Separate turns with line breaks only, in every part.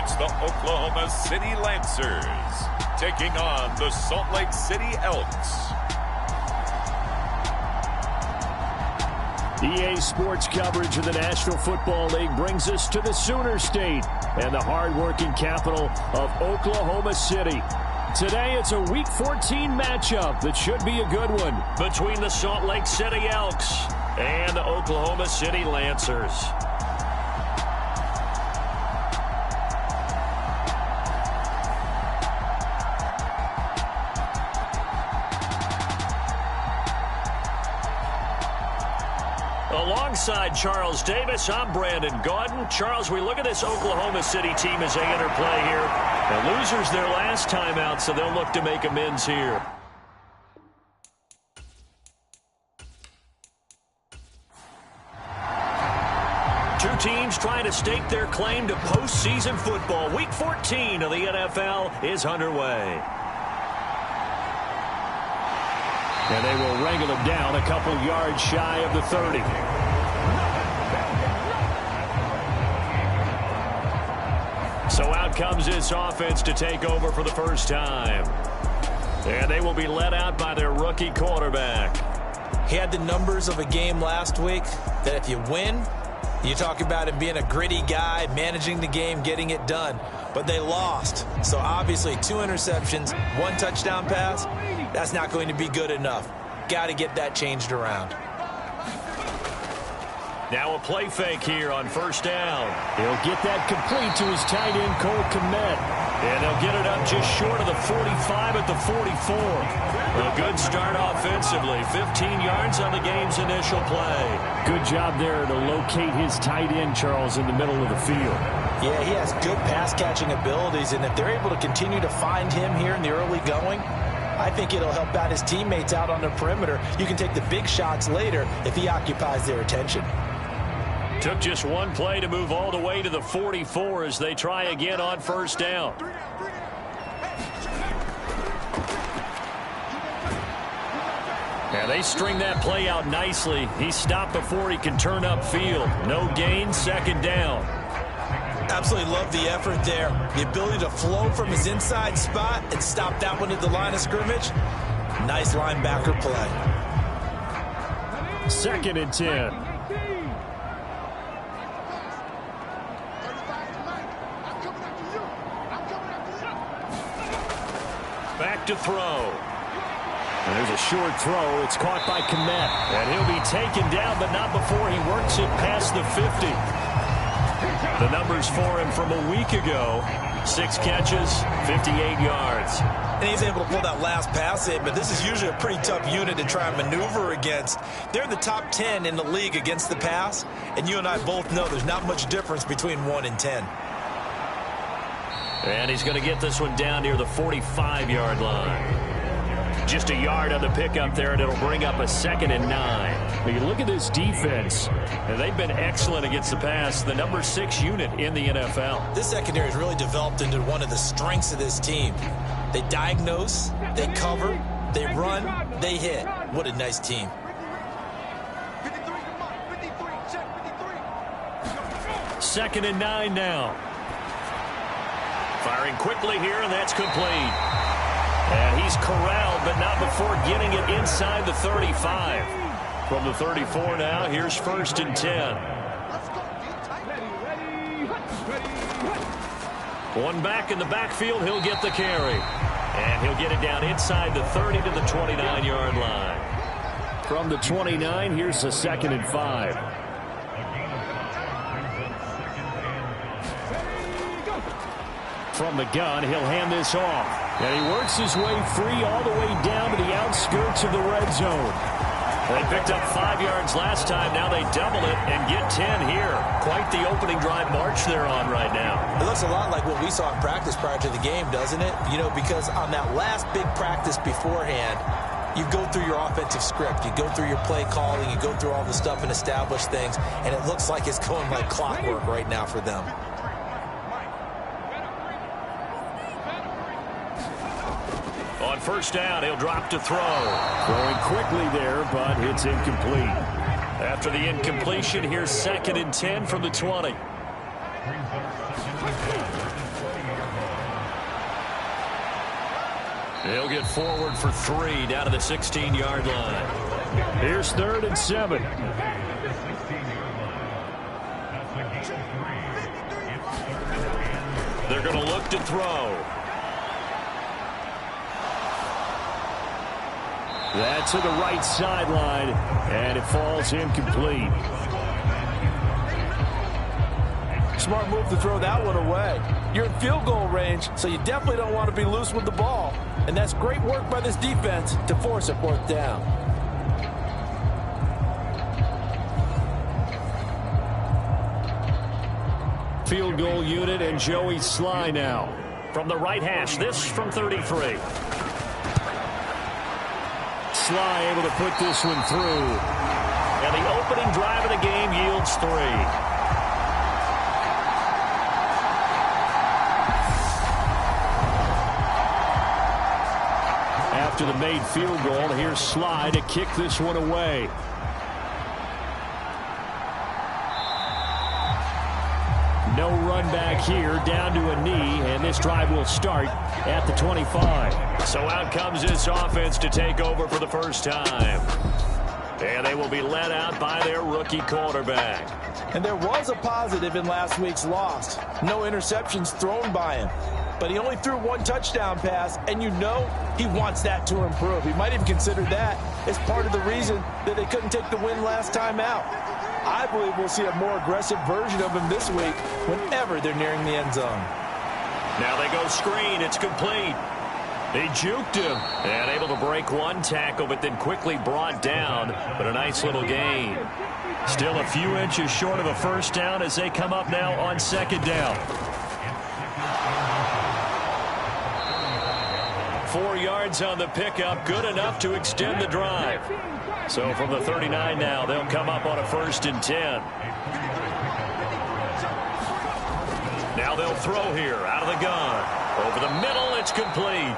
It's the Oklahoma City Lancers taking on the Salt Lake City Elks.
EA Sports coverage of the National Football League brings us to the Sooner State and the hard-working capital of Oklahoma City. Today, it's a Week 14 matchup that should be a good one between the Salt Lake City Elks and the Oklahoma City Lancers. Alongside Charles Davis, I'm Brandon Gaudin. Charles, we look at this Oklahoma City team as they enter play here. The losers their last time out, so they'll look to make amends here. Two teams trying to stake their claim to postseason football. Week 14 of the NFL is underway. And they will wrangle him down a couple yards shy of the 30. So out comes this offense to take over for the first time. And they will be led out by their rookie quarterback.
He had the numbers of a game last week that if you win, you talk about him being a gritty guy, managing the game, getting it done. But they lost. So obviously 2 interceptions, 1 touchdown pass. That's not going to be good enough. Got to get that changed around.
Now a play fake here on first down. He'll get that complete to his tight end, Cole Kmet. And they'll get it up just short of the 45 at the 44. A good start offensively. 15 yards on the game's initial play. Good job there to locate his tight end, Charles, in the middle of the field.
Yeah, he has good pass-catching abilities, and if they're able to continue to find him here in the early going, I think it'll help out his teammates out on the perimeter. You can take the big shots later if he occupies their attention.
Took just one play to move all the way to the 44 as they try again on first down. And they string that play out nicely. He's stopped before he can turn upfield. No gain, second down.
Absolutely love the effort there. The ability to flow from his inside spot and stop that one at the line of scrimmage. Nice linebacker play.
2nd and 10. Back to throw. And there's a short throw. It's caught by Kmet. And he'll be taken down, but not before he works it past the 50. The numbers for him from a week ago. 6 catches, 58 yards.
And he's able to pull that last pass in, but this is usually a pretty tough unit to try and maneuver against. They're in the top 10 in the league against the pass, and you and I both know there's not much difference between 1 and 10.
And he's going to get this one down near the 45-yard line. Just a yard on the pickup there, and it'll bring up a 2nd and 9. When you look at this defense, and they've been excellent against the pass, the number 6 unit in the NFL.
This secondary has really developed into one of the strengths of this team. They diagnose, they cover, they run, they hit. What a nice team.
Second and 9 now. Firing quickly here, and that's complete. And he's corralled, but not before getting it inside the 35. From the 34 now, here's 1st and 10. One back in the backfield, he'll get the carry. And he'll get it down inside the 30 to the 29-yard line. From the 29, here's the 2nd and 5. From the gun, he'll hand this off. And he works his way free all the way down to the outskirts of the red zone. They picked up 5 yards last time. Now they double it and get 10 here. Quite the opening drive march they're on right now.
It looks a lot like what we saw in practice prior to the game, doesn't it? You know, because on that last big practice beforehand, you go through your offensive script. You go through your play calling. You go through all the stuff and establish things. And it looks like it's going like clockwork right now for them.
On first down, he'll drop to throw. Throwing quickly there, but it's incomplete. After the incompletion, here's 2nd and 10 from the 20. He'll get forward for 3 down to the 16-yard line. Here's 3rd and 7. They're going to look to throw. That's to the right sideline, and it falls incomplete.
Smart move to throw that one away. You're in field goal range, so you definitely don't want to be loose with the ball. And that's great work by this defense to force a 4th down.
Field goal unit and Joey Sly now. From the right hash, this from 33. Sly able to put this one through. And the opening drive of the game yields 3. After the made field goal, here's Sly to kick this one away. No run back here, down to a knee, and this drive will start at the 25. So out comes this offense to take over for the first time. And they will be led out by their rookie quarterback.
And there was a positive in last week's loss. No interceptions thrown by him. But he only threw 1 touchdown pass, and you know he wants that to improve. He might even consider that as part of the reason that they couldn't take the win last time out. I believe we'll see a more aggressive version of him this week whenever they're nearing the end zone.
Now they go screen. It's complete. They juked him and able to break 1 tackle, but then quickly brought down. But a nice little gain. Still a few inches short of a first down as they come up now on 2nd down. 4 yards on the pickup, good enough to extend the drive. So from the 39 now, they'll come up on a 1st and 10. Now they'll throw here out of the gun. Over the middle, it's complete.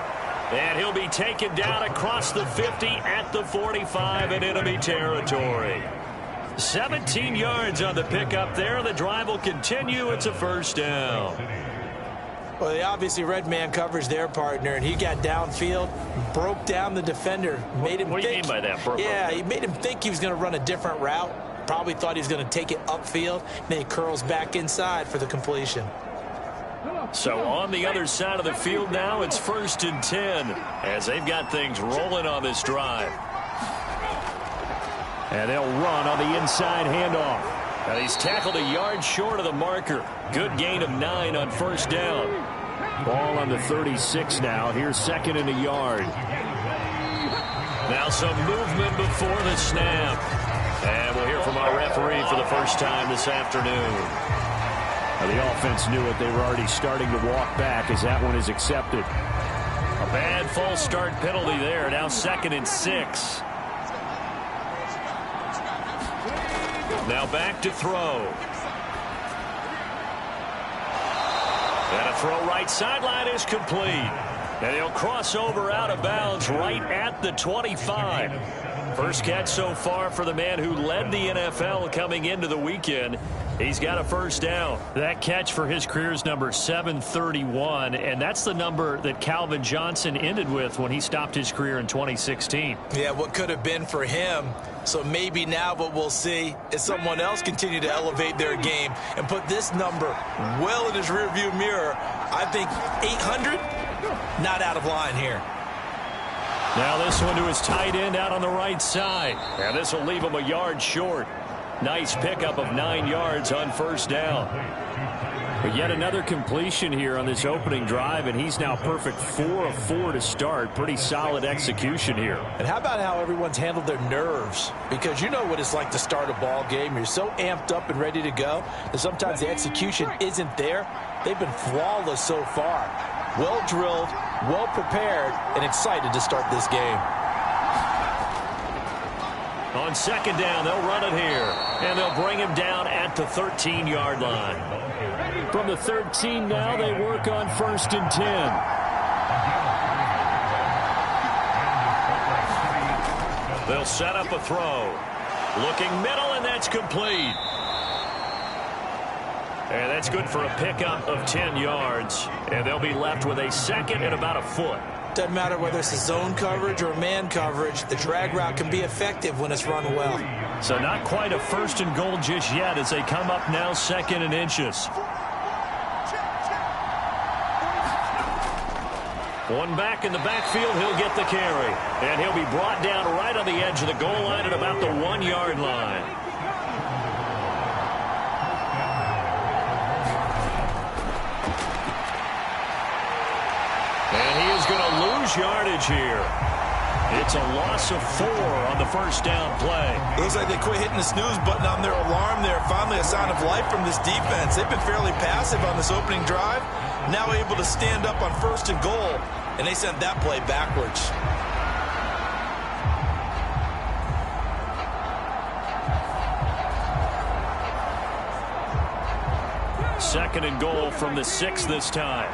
And he'll be taken down across the 50 at the 45 and enemy territory. 17 yards on the pickup there. The drive will continue. It's a 1st down.
Well, they obviously read man coverage their partner, and he got downfield, broke down the defender, made him
What do you mean by that, Burpo?
Yeah, he made him think he was going to run a different route. Probably thought he was going to take it upfield. Then he curls back inside for the completion.
So on the other side of the field now, it's 1st and 10 as they've got things rolling on this drive. And they'll run on the inside handoff. And he's tackled a yard short of the marker. Good gain of 9 on 1st down. Ball on the 36 now. Here's 2nd and a yard. Now some movement before the snap. And we'll hear from our referee for the first time this afternoon. Now the offense knew it. They were already starting to walk back as that one is accepted. A bad false start penalty there. Now 2nd and 6. Now back to throw. And a throw right sideline is complete. And he'll cross over out of bounds right at the 25. First catch so far for the man who led the NFL coming into the weekend. He's got a 1st down. That catch for his career is number 731, and that's the number that Calvin Johnson ended with when he stopped his career in 2016.
Yeah, what could have been for him. So maybe now what we'll see is someone else continue to elevate their game and put this number well in his rearview mirror. I think 800, not out of line here.
Now this one to his tight end out on the right side. And this will leave him a yard short. Nice pickup of 9 yards on 1st down. But yet another completion here on this opening drive, and he's now perfect 4 of 4 to start. Pretty solid execution here.
And how about how everyone's handled their nerves? Because you know what it's like to start a ball game. You're so amped up and ready to go that sometimes the execution isn't there. They've been flawless so far. Well drilled, well prepared, and excited to start this game.
On 2nd down, they'll run it here. And they'll bring him down at the 13-yard line. From the 13 now, they work on 1st and 10. They'll set up a throw. Looking middle, and that's complete. And that's good for a pickup of 10 yards. And they'll be left with a 2nd and about a foot.
Doesn't matter whether it's a zone coverage or man coverage, the drag route can be effective when it's run well.
So not quite a 1st and goal just yet as they come up now 2nd and inches. One back in the backfield, he'll get the carry. And he'll be brought down right on the edge of the goal line at about the 1-yard line. And he is going to lose yardage here. It's a loss of 4 on the 1st down play.
It looks like they quit hitting the snooze button on their alarm there. Finally a sign of life from this defense. They've been fairly passive on this opening drive. Now able to stand up on 1st and goal, and they sent that play backwards.
Second and goal from the 6 this time.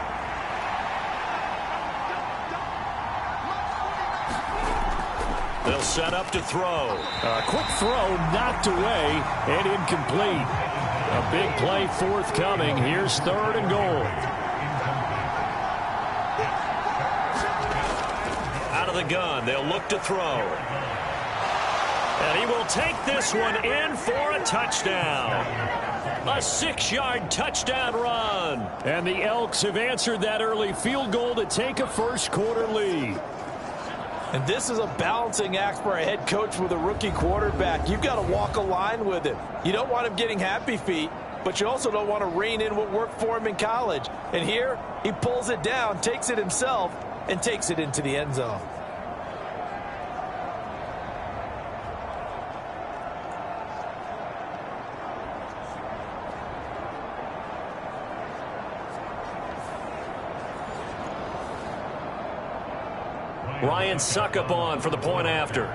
They'll set up to throw. A quick throw knocked away and incomplete. A big play forthcoming. Here's 3rd and goal. Out of the gun, they'll look to throw. And he will take this one in for a touchdown. A 6-yard touchdown run. And the Elks have answered that early field goal to take a 1st quarter lead.
And this is a balancing act for a head coach with a rookie quarterback. You've got to walk a line with him. You don't want him getting happy feet, but you also don't want to rein in what worked for him in college. And here, he pulls it down, takes it himself, and takes it into the end zone.
Ryan Suckup on for the point after.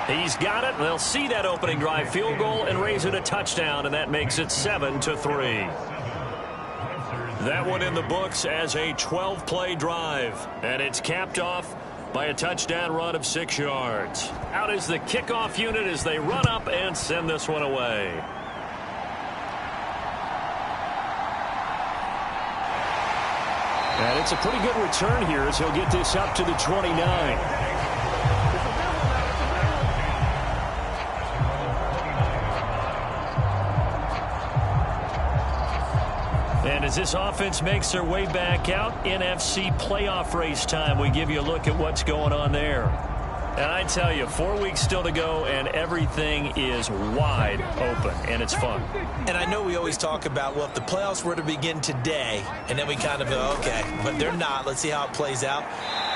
He's got it. They'll see that opening drive field goal and raise it a touchdown, and that makes it 7-3. That one in the books as a 12-play drive, and it's capped off by a touchdown run of 6 yards. Out is the kickoff unit as they run up and send this one away. And it's a pretty good return here as he'll get this up to the 29. And as this offense makes their way back out, NFC playoff race time, we give you a look at what's going on there. And I tell you, 4 weeks still to go, and everything is wide open, and it's fun.
And I know we always talk about, well, if the playoffs were to begin today, and then we kind of go, okay, but they're not. Let's see how it plays out.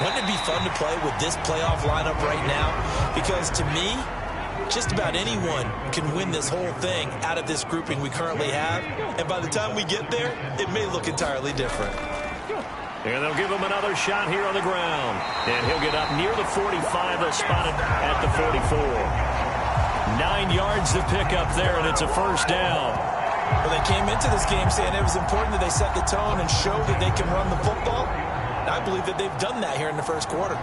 Wouldn't it be fun to play with this playoff lineup right now? Because to me, just about anyone can win this whole thing out of this grouping we currently have. And by the time we get there, it may look entirely different.
And they'll give him another shot here on the ground. And he'll get up near the 45. They'll spot it at the 44. 9 yards to pick up there, and it's a 1st down.
Well, they came into this game saying it was important that they set the tone and show that they can run the football. And I believe that they've done that here in the 1st quarter.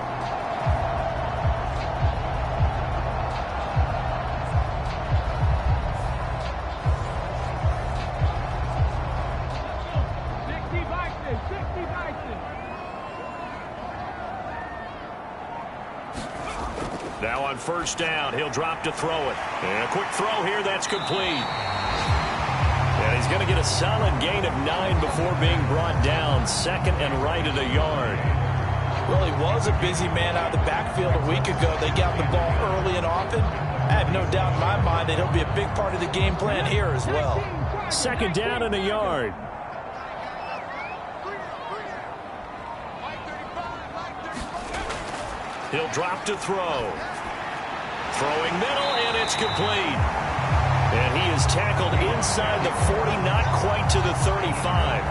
Now on 1st down, he'll drop to throw it. And a quick throw here, that's complete. And he's going to get a solid gain of 9 before being brought down. 2nd and right at a yard.
Well, he was a busy man out of the backfield a week ago. They got the ball early and often. I have no doubt in my mind that he'll be a big part of the game plan here as well.
2nd down and a yard. He'll drop to throw. Throwing middle, and it's complete. And he is tackled inside the 40, not quite to the 35.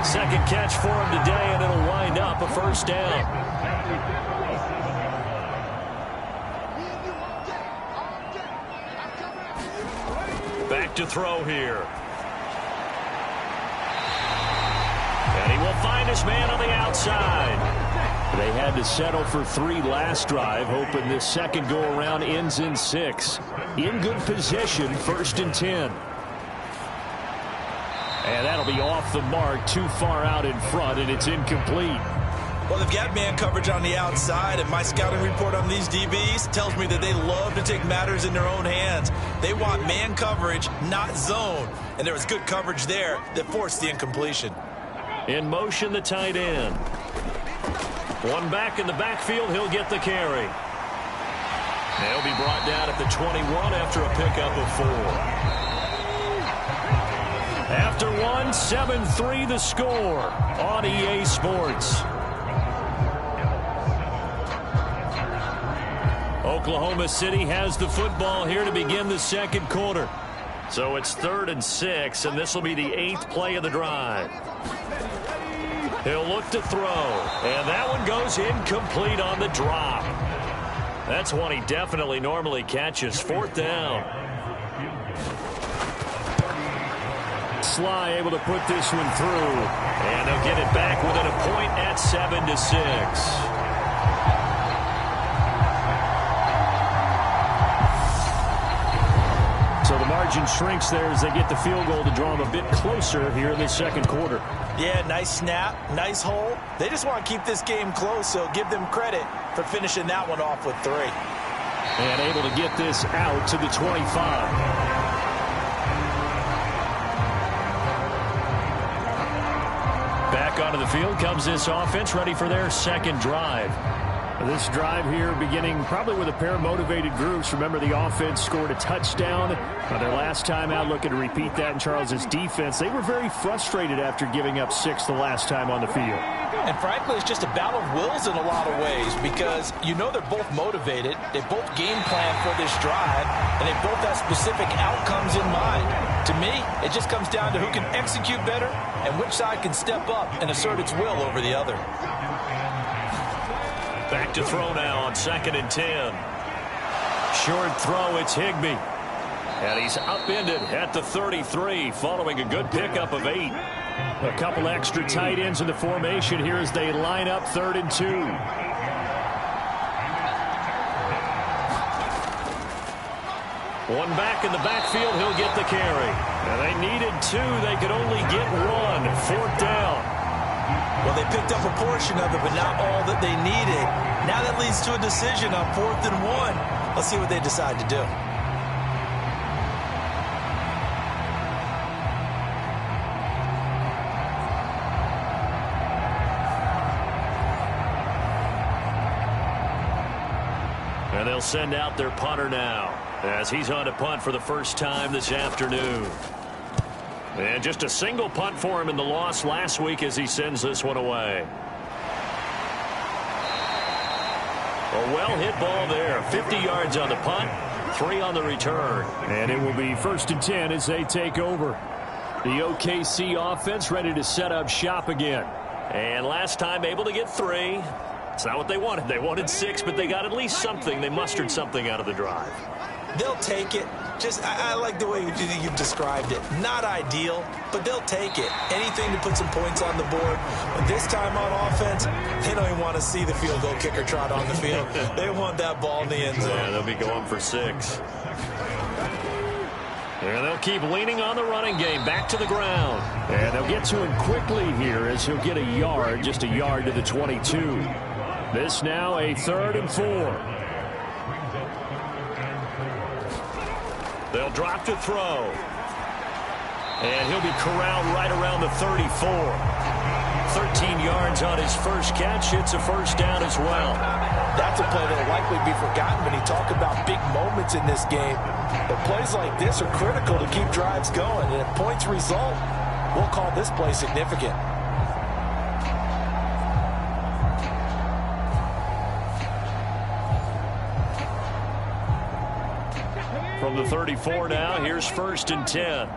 2nd catch for him today, and it'll wind up a 1st down. Back to throw here. And he will find his man on the outside. They had to settle for 3 last drive, hoping this 2nd go-around ends in 6. In good position, 1st and 10. And that'll be off the mark, too far out in front, and it's incomplete.
Well, they've got man coverage on the outside, and my scouting report on these DBs tells me that they love to take matters in their own hands. They want man coverage, not zone. And there was good coverage there that forced the incompletion.
In motion, the tight end. One back in the backfield, he'll get the carry. They'll be brought down at the 21 after a pickup of 4. After 1, 7-3 the score on EA Sports. Oklahoma City has the football here to begin the second quarter. So it's 3rd and 6, and this will be the 8th play of the drive. He'll look to throw, and that one goes incomplete on the drop. That's one he definitely normally catches. 4th down. Sly able to put this one through, and they'll get it back within a point at 7-6. So the margin shrinks there as they get the field goal to draw them a bit closer here in the second quarter.
Yeah, nice snap, nice hole. They just want to keep this game close, so give them credit for finishing that one off with 3.
And able to get this out to the 25. Back onto the field comes this offense, ready for their second drive. This drive here beginning probably with a pair of motivated groups. Remember, the offense scored a touchdown their last time out. Looking to repeat that in Charles's defense. They were very frustrated after giving up 6 the last time on the field.
And frankly, it's just a battle of wills in a lot of ways because you know they're both motivated. They both game plan for this drive, and they both have specific outcomes in mind. To me, it just comes down to who can execute better and which side can step up and assert its will over the other.
Back to throw now on 2nd and 10. Short throw, it's Higbee. And he's upended at the 33 following a good pickup of 8. A couple extra tight ends in the formation here as they line up 3rd and 2. One back in the backfield, he'll get the carry. And they needed 2, they could only get 1. 4th down.
Well, they picked up a portion of it, but not all that they needed. Now that leads to a decision on 4th and 1. Let's see what they decide to do.
And they'll send out their punter now as he's on to punt for the first time this afternoon. And just a single punt for him in the loss last week as he sends this one away. A well-hit ball there. 50 yards on the punt, 3 on the return. And it will be 1st and 10 as they take over. The OKC offense ready to set up shop again. And last time able to get 3. It's not what they wanted. They wanted 6, but they got at least something. They mustered something out of the drive.
They'll take it. I like the way you've described it. Not ideal, but they'll take it. Anything to put some points on the board. But this time on offense, they don't even want to see the field goal kicker trot on the field. They want that ball in the end zone.
Yeah, they'll be going for 6. And they'll keep leaning on the running game back to the ground. And they'll get to him quickly here as he'll get a yard, just a yard to the 22. This now a 3rd and 4. They'll drop to throw. And he'll be corralled right around the 34. 13 yards on his first catch. It's a 1st down as well.
That's a play that will likely be forgotten when you talk about big moments in this game. But plays like this are critical to keep drives going. And if points result, we'll call this play significant.
From the 34 now, here's 1st and 10.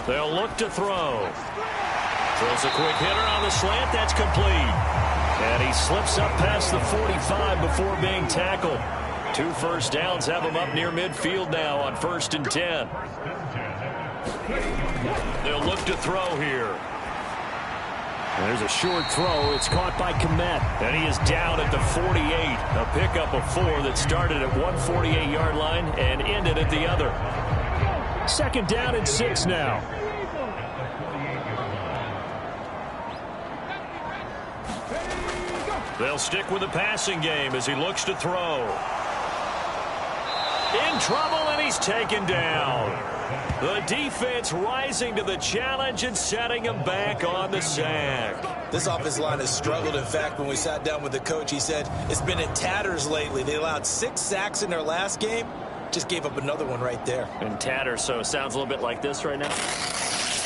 They'll look to throw. Throws a quick hitter on the slant. That's complete. And he slips up past the 45 before being tackled. 2 first downs have him up near midfield now on 1st and 10. They'll look to throw here. There's a short throw. It's caught by Kmet. And he is down at the 48. A pickup of 4 that started at one 48-yard line and ended at the other. Second down and 6 now. They'll stick with the passing game as he looks to throw. In trouble, and he's taken down. The defense rising to the challenge and setting him back on the sack.
This offensive line has struggled. In fact, when we sat down with the coach, he said it's been in tatters lately. They allowed 6 sacks in their last game. Just gave up another one right there.
In tatters, so it sounds a little bit like this right now.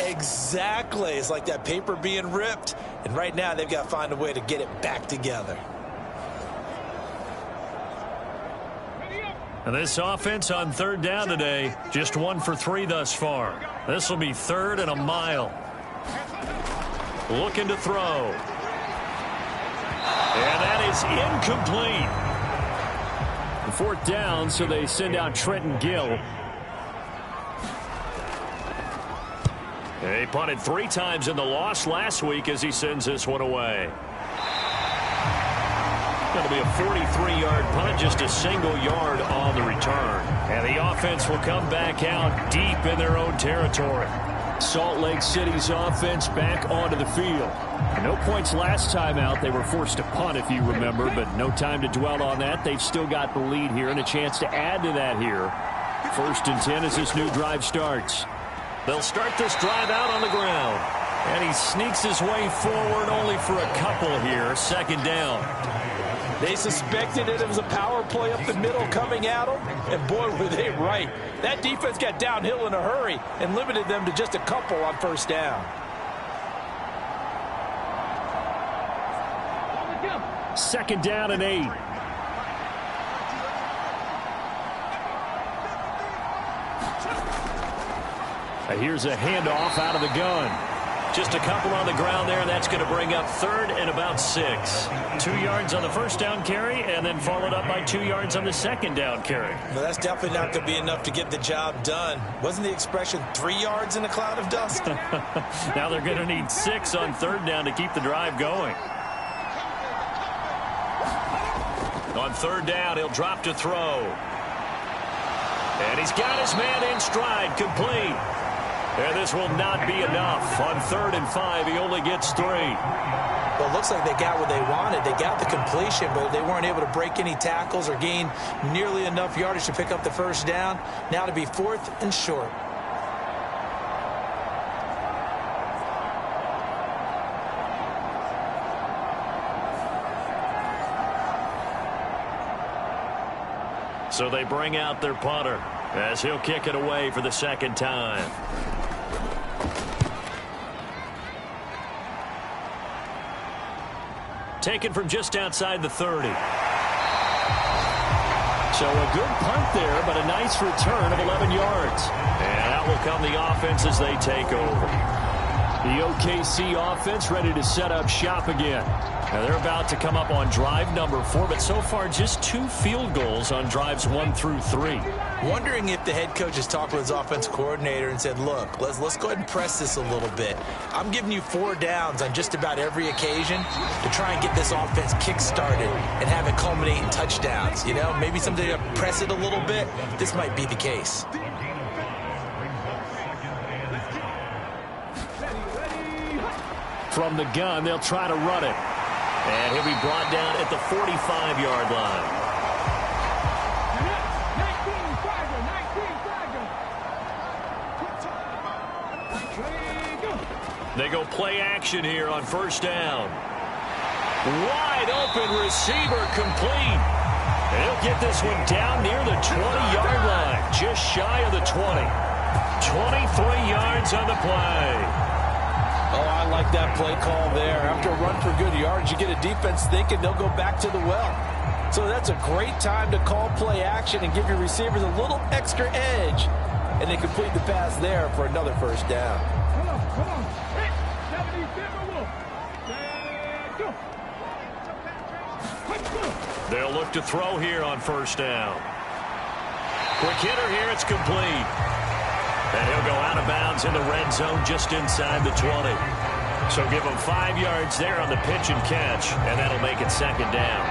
Exactly. It's like that paper being ripped. And right now, they've got to find a way to get it back together.
And this offense on third down today, just 1 for 3 thus far. This will be 3rd and a mile. Looking to throw. And that is incomplete. 4th down, so they send out Trenton Gill. He punted 3 times in the loss last week as he sends this one away. Going to be a 43-yard punt, just a single yard on the return. And the offense will come back out deep in their own territory. Salt Lake City's offense back onto the field. No points last time out. They were forced to punt, if you remember, but no time to dwell on that. They've still got the lead here and a chance to add to that here. 1st and 10 as this new drive starts. They'll start this drive out on the ground. And he sneaks his way forward only for a couple here. 2nd down.
They suspected it was a power play up the middle coming at them, and boy, were they right. That defense got downhill in a hurry and limited them to just a couple on 1st down.
2nd down and 8. Here's a handoff out of the gun. Just a couple on the ground there, and that's going to bring up 3rd and about 6. 2 yards on the 1st down carry, and then followed up by 2 yards on the 2nd down carry.
Well, that's definitely not going to be enough to get the job done. Wasn't the expression 3 yards in a cloud of dust?
Now they're going to need 6 on 3rd down to keep the drive going. On 3rd down, he'll drop to throw. And he's got his man in stride, complete. And this will not be enough. On 3rd and 5, he only gets 3.
Well, it looks like they got what they wanted. They got the completion, but they weren't able to break any tackles or gain nearly enough yardage to pick up the 1st down. Now to be 4th and short.
So they bring out their punter as he'll kick it away for the 2nd time. Taken from just outside the 30. So a good punt there, but a nice return of 11 yards. And out will come the offense as they take over. The OKC offense ready to set up shop again. Now they're about to come up on drive number 4, but so far just 2 field goals on drives 1 through 3.
Wondering if the head coach has talked with his offensive coordinator and said, look, let's go ahead and press this a little bit. I'm giving you 4 downs on just about every occasion to try and get this offense kick-started and have it culminate in touchdowns. You know, maybe someday to press it a little bit. This might be the case.
From the gun, they'll try to run it. And he'll be brought down at the 45-yard line. They go play action here on 1st down. Wide open receiver complete. And he'll get this one down near the 20-yard line, just shy of the 20. 23 yards on the play.
Oh, I like that play call there. After a run for good yards, you get a defense thinking they'll go back to the well. So that's a great time to call play action and give your receivers a little extra edge. And they complete the pass there for another 1st down. Come on.
They'll look to throw here on 1st down. Quick hitter here, it's complete. And he'll go out of bounds in the red zone just inside the 20. So give him 5 yards there on the pitch and catch, and that'll make it 2nd down.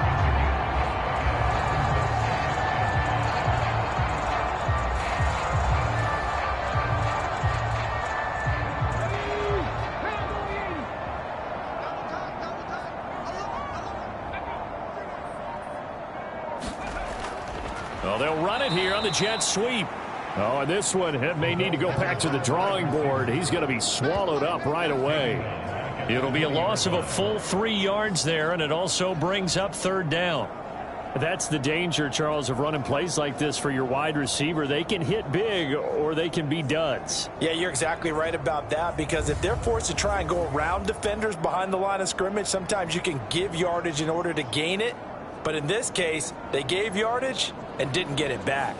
Well, they'll run it here on the jet sweep. Oh, and this one may need to go back to the drawing board. He's going to be swallowed up right away. It'll be a loss of a full 3 yards there, and it also brings up third down. That's the danger, Charles, of running plays like this for your wide receiver. They can hit big or they can be duds.
Yeah, you're exactly right about that, because if they're forced to try and go around defenders behind the line of scrimmage, sometimes you can give yardage in order to gain it. But in this case, they gave yardage and didn't get it back.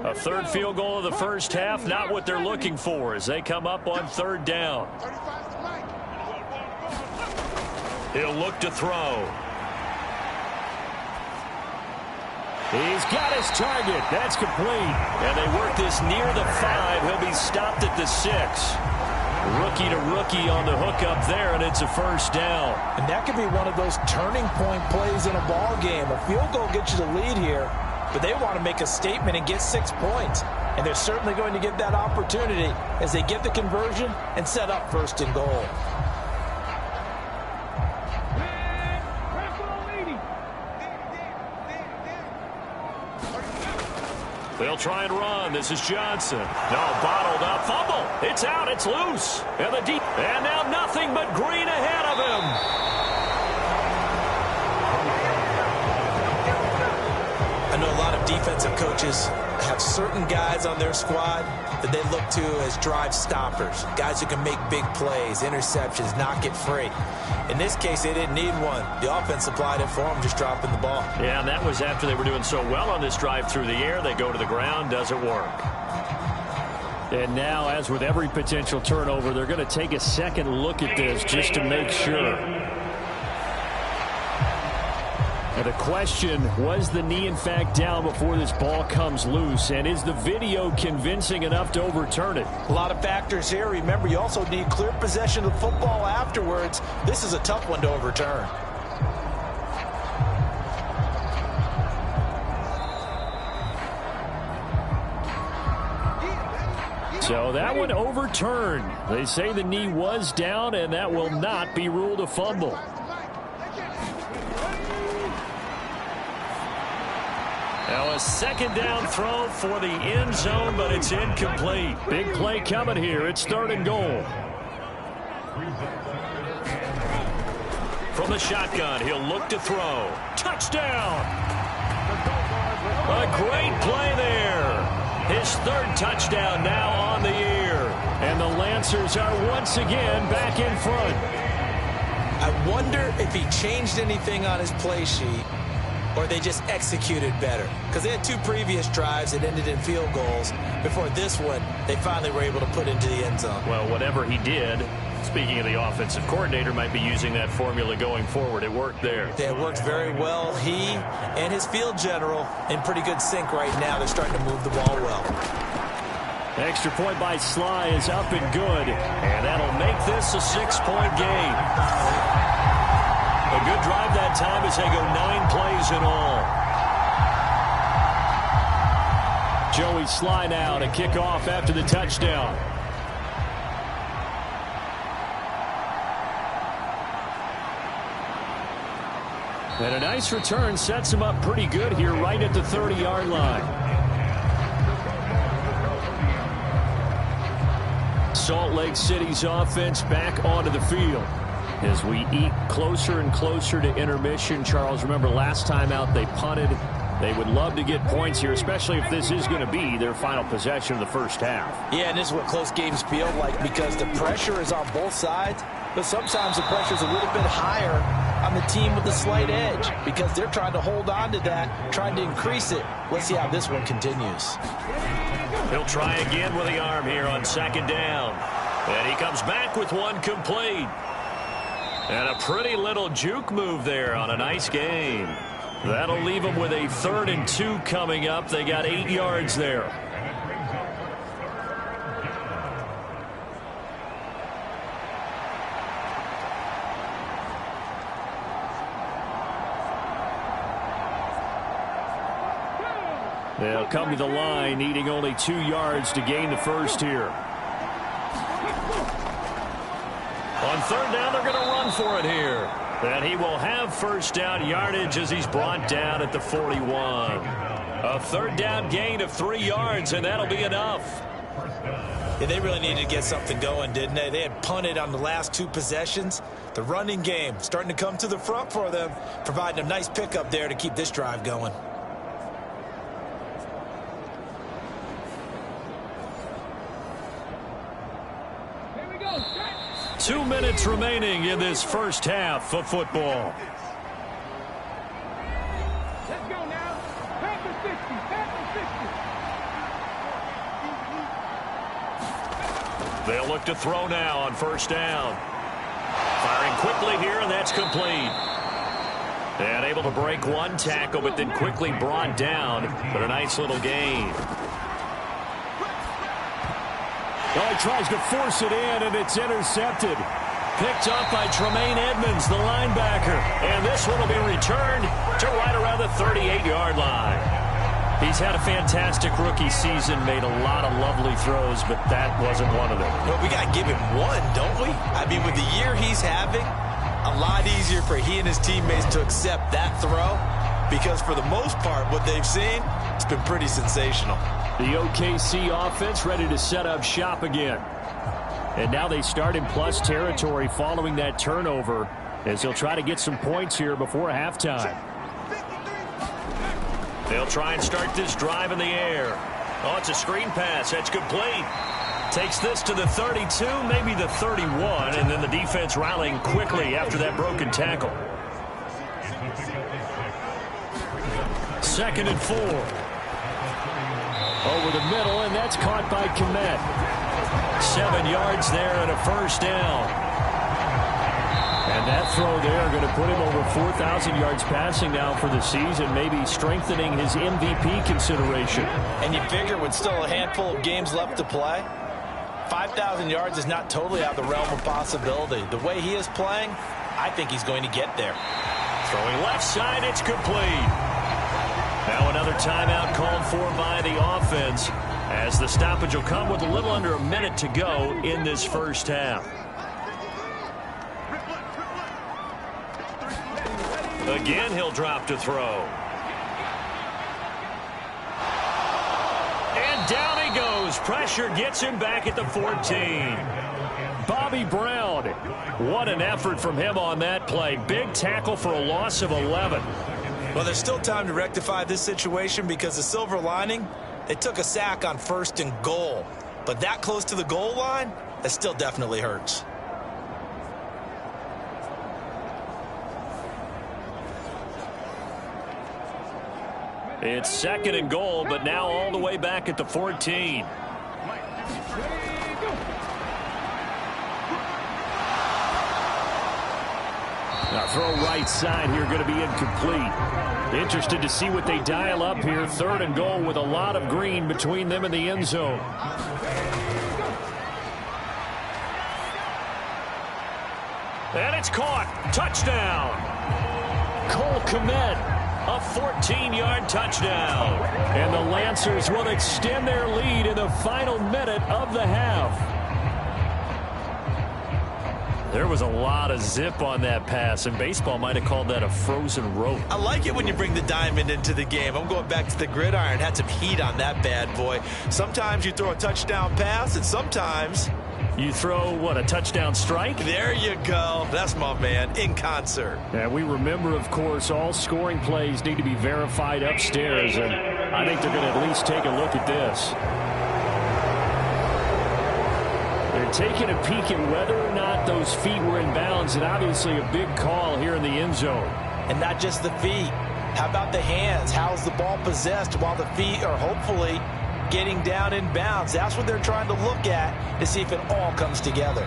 A third field goal of the first half, not what they're looking for as they come up on third down. He'll look to throw. He's got his target. That's complete. And they work this near the 5. He'll be stopped at the 6. Rookie to rookie on the hook up there, and it's a first down.
And that could be one of those turning point plays in a ball game. A field goal gets you the lead here, but they want to make a statement and get 6 points. And they're certainly going to get that opportunity as they get the conversion and set up first and goal.
They'll try and run. This is Johnson. No, bottled up. Fumble. It's out. It's loose. And the deep. And now nothing but green ahead of him.
I know a lot of defensive coaches have certain guys on their squad that they look to as drive stoppers, guys who can make big plays, interceptions, knock it free. In this case, they didn't need one. The offense supplied it for them, just dropping the ball.
Yeah, and that was after they were doing so well on this drive through the air. They go to the ground, doesn't work. And now, as with every potential turnover, they're going to take a second look at this just to make sure. And the question, was the knee in fact down before this ball comes loose? And is the video convincing enough to overturn it?
A lot of factors here. Remember, you also need clear possession of the football afterwards. This is a tough one to overturn.
So that one overturned. They say the knee was down, and that will not be ruled a fumble. Now a second down throw for the end zone, but it's incomplete. Big play coming here. It's third and goal. From the shotgun, he'll look to throw. Touchdown! A great play there. His third touchdown now on the year. And the Lancers are once again back in front.
I wonder if he changed anything on his play sheet, or they just executed better. Because they had 2 previous drives that ended in field goals. Before this one, they finally were able to put into the end zone.
Well, whatever he did, speaking of the offensive coordinator, might be using that formula going forward. It worked there.
Yeah, it worked very well. He and his field general in pretty good sync right now. They're starting to move the ball well.
Extra point by Sly is up and good. And that'll make this a 6-point game. A good drive that time as they go 9 plays in all. Joey Sly now to kick off after the touchdown. And a nice return sets him up pretty good here right at the 30-yard line. Salt Lake City's offense back onto the field. As we eat closer and closer to intermission, Charles, remember last time out they punted. They would love to get points here, especially if this is going to be their final possession of the first half.
Yeah, and this is what close games feel like, because the pressure is on both sides, but sometimes the pressure is a little bit higher on the team with the slight edge, because they're trying to hold on to that, trying to increase it. Let's see how this one continues.
He'll try again with the arm here on second down. And he comes back with one complete. And a pretty little juke move there on a nice game. That'll leave them with a 3rd and 2 coming up. They got 8 yards there. They'll come to the line, needing only 2 yards to gain the first here. On third down, they're going to run for it here. And he will have first down yardage as he's brought down at the 41. A third down gain of 3 yards, and that'll be enough.
Yeah, they really needed to get something going, didn't they? They had punted on the last 2 possessions. The running game starting to come to the front for them, providing a nice pickup there to keep this drive going.
Here we go.
2 minutes remaining in this first half of football.
Let's go now. Pass the 60. Pass the 60.
They'll look to throw now on first down. Firing quickly here, and that's complete. And able to break 1 tackle, but then quickly brought down. But a nice little gain. Oh, he tries to force it in, and it's intercepted. Picked up by Tremaine Edmonds, the linebacker. And this one will be returned to right around the 38-yard line. He's had a fantastic rookie season, made a lot of lovely throws, but that wasn't one of them.
Well, we got to give him one, don't we? I mean, with the year he's having, a lot easier for he and his teammates to accept that throw because for the most part, what they've seen, it's been pretty sensational.
The OKC offense ready to set up shop again. And now they start in plus territory following that turnover as they'll try to get some points here before halftime. They'll try and start this drive in the air. Oh, it's a screen pass. That's complete. Takes this to the 32, maybe the 31, and then the defense rallying quickly after that broken tackle. 2nd and 4. Over the middle, and that's caught by Kmet. 7 yards there and a first down. And that throw there going to put him over 4,000 yards passing now for the season, maybe strengthening his MVP consideration.
And you figure with still a handful of games left to play, 5,000 yards is not totally out of the realm of possibility. The way he is playing, I think he's going to get there.
Throwing left side, it's complete. Now another timeout called for by the offense as the stoppage will come with a little under a minute to go in this first half. Again, he'll drop to throw. And down he goes. Pressure gets him back at the 14. Bobby Brown. What an effort from him on that play. Big tackle for a loss of 11.
Well, there's still time to rectify this situation because the silver lining, they took a sack on 1st and goal. But that close to the goal line, that still definitely hurts.
It's 2nd and goal, but now all the way back at the 14. Now throw right side here, going to be incomplete. Interested to see what they dial up here. 3rd and goal with a lot of green between them and the end zone. And it's caught. Touchdown. Cole Kmet, a 14-yard touchdown. And the Lancers will extend their lead in the final minute of the half. There was a lot of zip on that pass, and baseball might have called that a frozen rope.
I like it when you bring the diamond into the game. I'm going back to the gridiron. Had some heat on that bad boy. Sometimes you throw a touchdown pass, and sometimes
you throw, what, a touchdown strike?
There you go. That's my man, in concert.
And we remember, of course, all scoring plays need to be verified upstairs, and I think they're going to at least take a look at this. They're taking a peek at whether or not those feet were in bounds, and obviously a big call here in the end zone.
And not just the feet. How about the hands? How's the ball possessed while the feet are hopefully getting down in bounds? That's what they're trying to look at to see if it all comes together.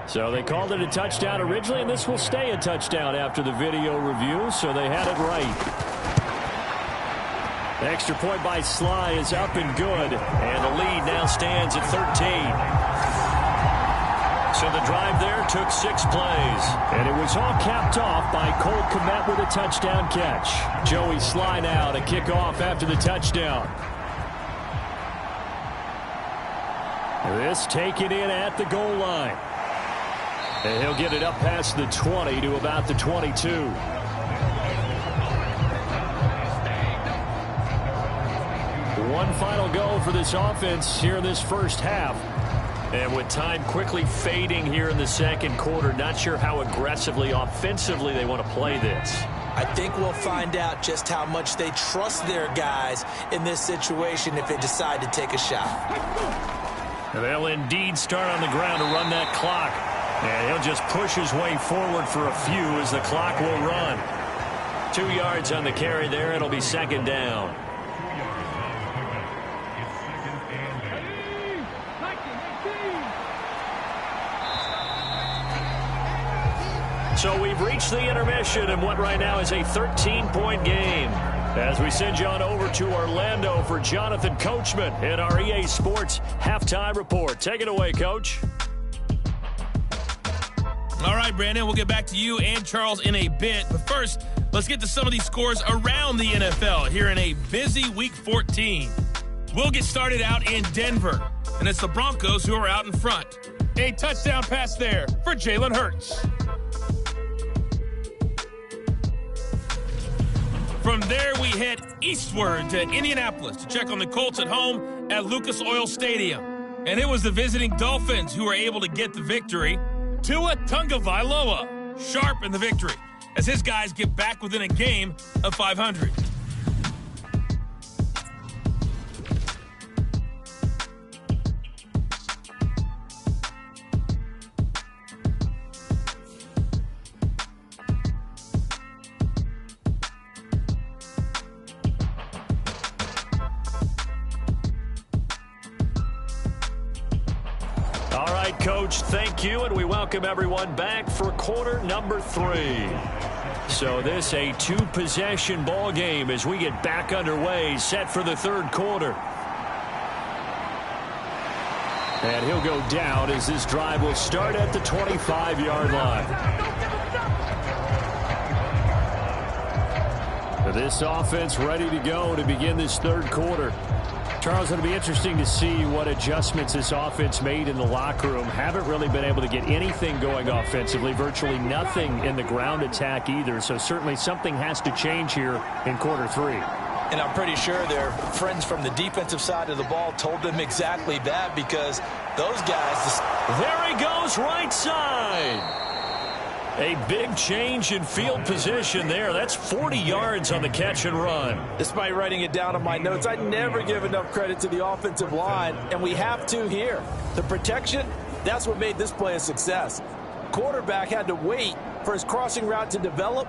So they called it a touchdown originally, and this will stay a touchdown after the video review, so they had it right. The extra point by Sly is up and good, and the lead now stands at 13. So the drive there took 6 plays, and it was all capped off by Cole Kmet with a touchdown catch. Joey Sly now to kick off after the touchdown. This taken in at the goal line. And he'll get it up past the 20 to about the 22. One final go for this offense here in this first half. And with time quickly fading here in the second quarter, not sure how aggressively offensively they want to play this.
I think we'll find out just how much they trust their guys in this situation if they decide to take a shot.
They'll indeed start on the ground to run that clock. And he'll just push his way forward for a few as the clock will run. 2 yards on the carry there. It'll be second down. So we've reached the intermission in what right now is a 13-point game. As we send you on over to Orlando for Jonathan Coachman in our EA Sports Halftime Report. Take it away, Coach.
All right, Brandon, we'll get back to you and Charles in a bit. But first, let's get to some of these scores around the NFL here in a busy Week 14. We'll get started out in Denver, and it's the Broncos who are out in front. A touchdown pass there for Jalen Hurts. From there, we head eastward to Indianapolis to check on the Colts at home at Lucas Oil Stadium. And it was the visiting Dolphins who were able to get the victory. Tua Tagovailoa sharp in the victory as his guys get back within a game of 500.
Coach, thank you, and we welcome everyone back for quarter number 3. So this a 2-possession ball game as we get back underway, set for the third quarter. And he'll go down as this drive will start at the 25-yard line. This offense ready to go to begin this third quarter. Charles, it'll be interesting to see what adjustments this offense made in the locker room. Haven't really been able to get anything going offensively, virtually nothing in the ground attack either. So certainly something has to change here in quarter 3.
And I'm pretty sure their friends from the defensive side of the ball told them exactly that, because those guys...
There he goes, right side. A big change in field position there. That's 40 yards on the catch and run.
Despite writing it down on my notes, I never give enough credit to the offensive line, and we have to here. The protection, that's what made this play a success. Quarterback had to wait for his crossing route to develop,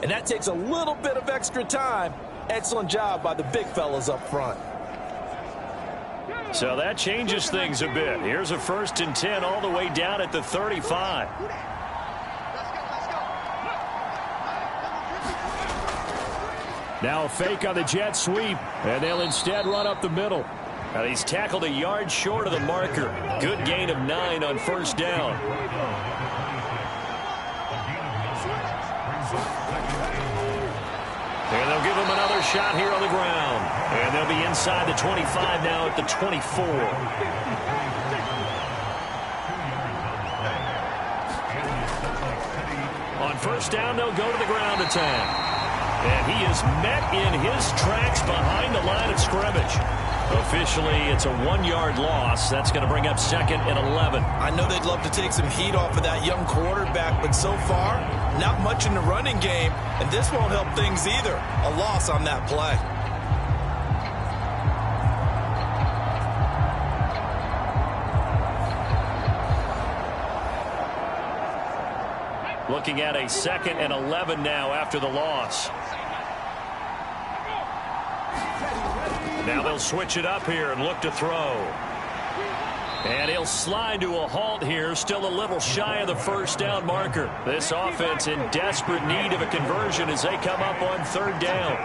and that takes a little bit of extra time. Excellent job by the big fellas up front.
So that changes things a bit. Here's a 1st and 10 all the way down at the 35. Now a fake on the jet sweep, and they'll instead run up the middle. Now he's tackled a yard short of the marker. Good gain of 9 on 1st down. And they'll give him another shot here on the ground. And they'll be inside the 25 now at the 24. On 1st down, they'll go to the ground attack. And he is met in his tracks behind the line of scrimmage. Officially, it's a 1-yard loss. That's going to bring up 2nd and 11.
I know they'd love to take some heat off of that young quarterback, but so far, not much in the running game, and this won't help things either. A loss on that play.
Looking at a 2nd and 11 now after the loss. Now they'll switch it up here and look to throw. And he'll slide to a halt here, still a little shy of the 1st down marker. This offense in desperate need of a conversion as they come up on 3rd down.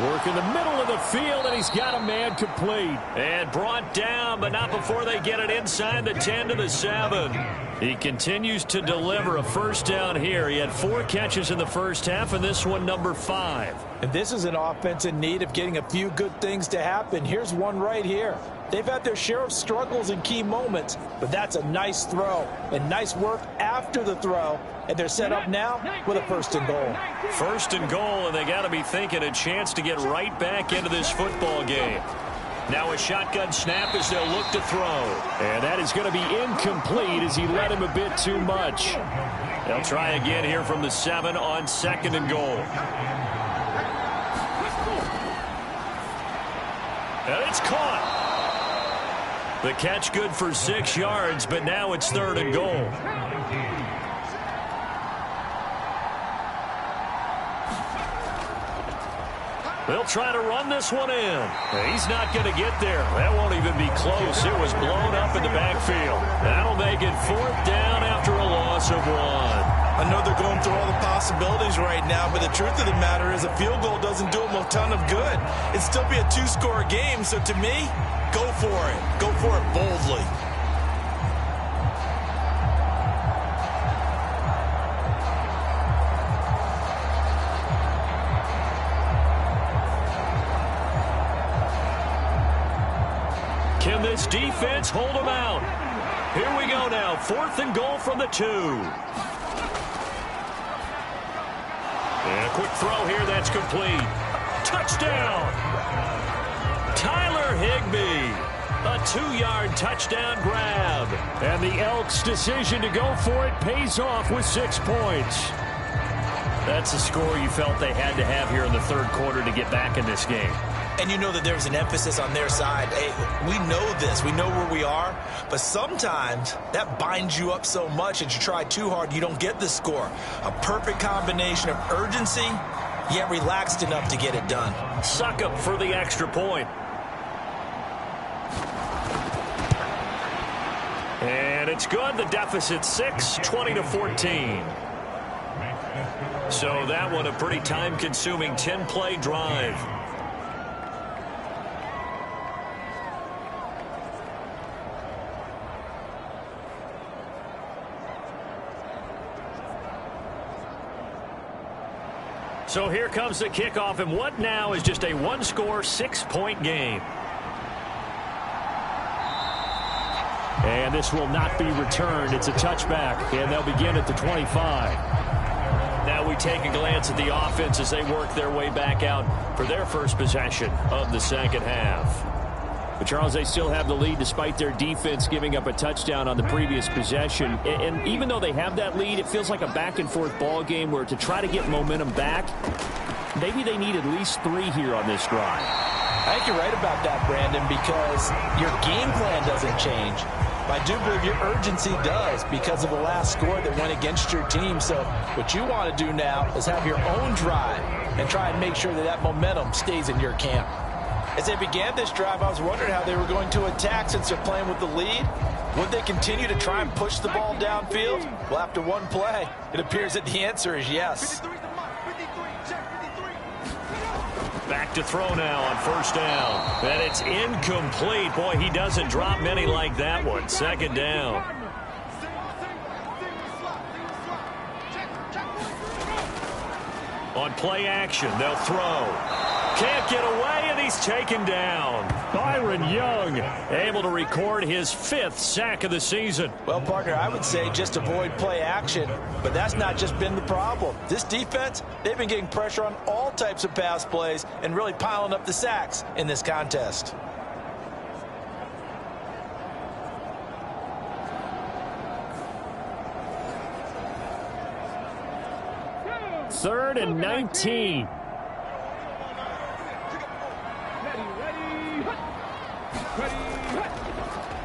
Work in the middle of the field, and he's got a man complete. And brought down, but not before they get it inside the 10 to the 7. He continues to deliver a first down here. He had 4 catches in the first half, and this one number 5.
And this is an offense in need of getting a few good things to happen. Here's one right here. They've had their share of struggles in key moments, but that's a nice throw and nice work after the throw. And they're set up now with a 1st and goal.
1st and goal, and they got to be thinking a chance to get right back into this football game. Now a shotgun snap as they'll look to throw. And that is going to be incomplete as he led him a bit too much. They'll try again here from the 7 on 2nd and goal. And it's caught. The catch good for 6 yards, but now it's 3rd and goal. They'll try to run this one in. He's not going to get there. That won't even be close. It was blown up in the backfield. That'll make it 4th down after a loss of 1.
I know they're going through all the possibilities right now, but the truth of the matter is a field goal doesn't do them a ton of good. It'd still be a 2-score game, so to me, go for it. Go for it boldly.
Can this defense hold them out? Here we go now. 4th and goal from the 2. And a quick throw here. That's complete. Touchdown. Tyler Higbee. A 2-yard touchdown grab. And the Elks' decision to go for it pays off with 6 points. That's a score you felt they had to have here in the 3rd quarter to get back in this game.
And you know that there's an emphasis on their side. Hey, we know this. We know where we are. But sometimes that binds you up so much that you try too hard, you don't get the score. A perfect combination of urgency, yet relaxed enough to get it done.
Suck up for the extra point. And it's good. The deficit 6, 20-14. So that one a pretty time-consuming 10-play drive. So here comes the kickoff, and what now is just a 1-score, 6-point game. And this will not be returned. It's a touchback, and they'll begin at the 25. Now we take a glance at the offense as they work their way back out for their first possession of the 2nd half. But, Charles, they still have the lead despite their defense giving up a touchdown on the previous possession. And even though they have that lead, it feels like a back-and-forth ball game where to try to get momentum back, maybe they need at least 3 here on this drive.
I think you're right about that, Brandon, because your game plan doesn't change. I do believe your urgency does because of the last score that went against your team. So what you want to do now is have your own drive and try and make sure that that momentum stays in your camp. As they began this drive, I was wondering how they were going to attack since they're playing with the lead. Would they continue to try and push the ball downfield? Well, after one play, it appears that the answer is yes.
Back to throw now on 1st down. And it's incomplete. Boy, he doesn't drop many like that one. 2nd down. On play action, they'll throw. Can't get away, and he's taken down. Byron Young able to record his 5th sack of the season.
Well, partner, I would say just avoid play action, but that's not just been the problem. This defense, they've been getting pressure on all types of pass plays and really piling up the sacks in this contest.
Third and 19.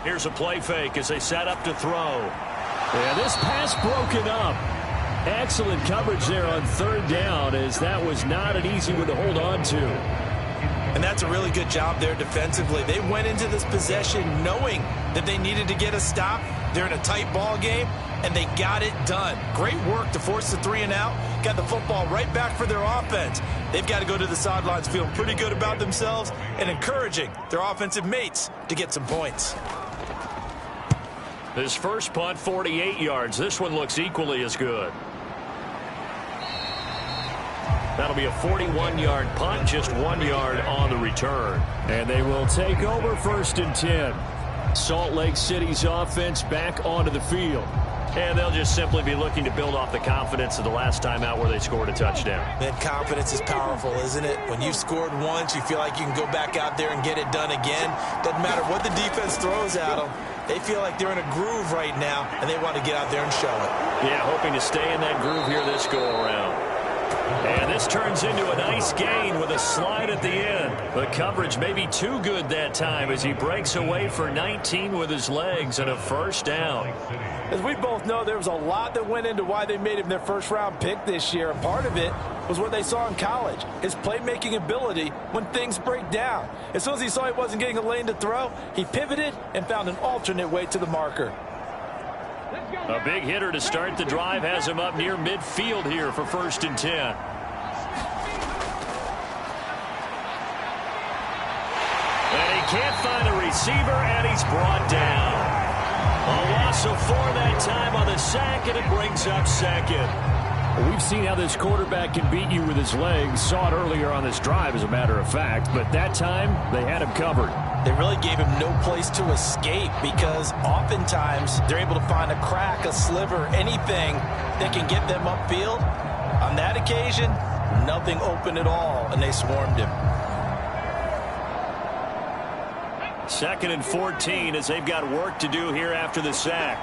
Here's a play fake as they set up to throw. Yeah, this pass broken up. Excellent coverage there on 3rd down, as that was not an easy one to hold on to.
And that's a really good job there defensively. They went into this possession knowing that they needed to get a stop. They're in a tight ball game, and they got it done. Great work to force the 3 and out. Got the football right back for their offense. They've got to go to the sidelines feeling pretty good about themselves and encouraging their offensive mates to get some points.
His first punt, 48 yards. This one looks equally as good. That'll be a 41-yard punt, just 1 yard on the return.
And they will take over 1st and 10. Salt Lake City's offense back onto the field.
And they'll just simply be looking to build off the confidence of the last time out where they scored a touchdown.
Man, confidence is powerful, isn't it? When you've scored once, you feel like you can go back out there and get it done again. Doesn't matter what the defense throws at them. They feel like they're in a groove right now, and they want to get out there and show it.
Yeah, hoping to stay in that groove here this go-around. And this turns into a nice gain with a slide at the end. The coverage may be too good that time as he breaks away for 19 with his legs and a 1st down.
As we both know, there was a lot that went into why they made him their first-round pick this year. And part of it was what they saw in college, his playmaking ability when things break down. As soon as he saw he wasn't getting a lane to throw, he pivoted and found an alternate way to the marker.
A big hitter to start the drive has him up near midfield here for 1st and 10. And he can't find a receiver, and he's brought down. A loss of 4 that time on the sack, and it brings up 2nd.
We've seen how this quarterback can beat you with his legs. Saw it earlier on this drive, as a matter of fact. But that time, they had him covered.
They really gave him no place to escape because oftentimes they're able to find a crack, a sliver, anything that can get them upfield. On that occasion, nothing open at all, and they swarmed him.
2nd and 14 as they've got work to do here after the sack.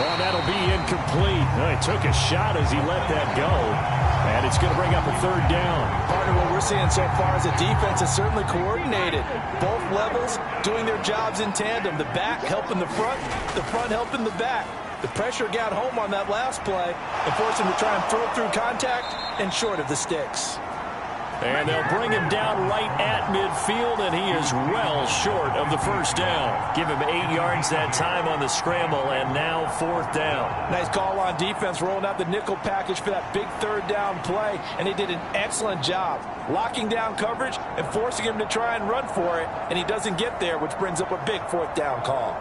Well, that'll be incomplete. Well, he took a shot as he let that go. And it's going to bring up a 3rd down.
Partner, what we're seeing so far is the defense is certainly coordinated. Both levels doing their jobs in tandem. The back helping the front helping the back. The pressure got home on that last play and forced him to try and throw through contact and short of the sticks.
And they'll bring him down right at midfield, and he is well short of the 1st down. Give him 8 yards that time on the scramble, and now 4th down.
Nice call on defense, rolling out the nickel package for that big 3rd down play, and he did an excellent job locking down coverage and forcing him to try and run for it, and he doesn't get there, which brings up a big 4th down call.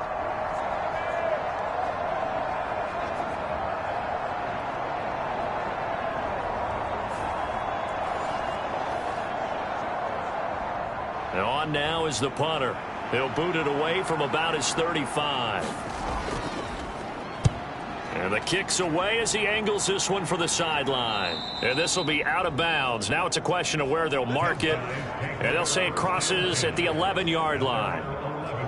And on now is the punter. He'll boot it away from about his 35. And the kick's away as he angles this one for the sideline. And this will be out of bounds. Now it's a question of where they'll mark it. And they'll say it crosses at the 11-yard line.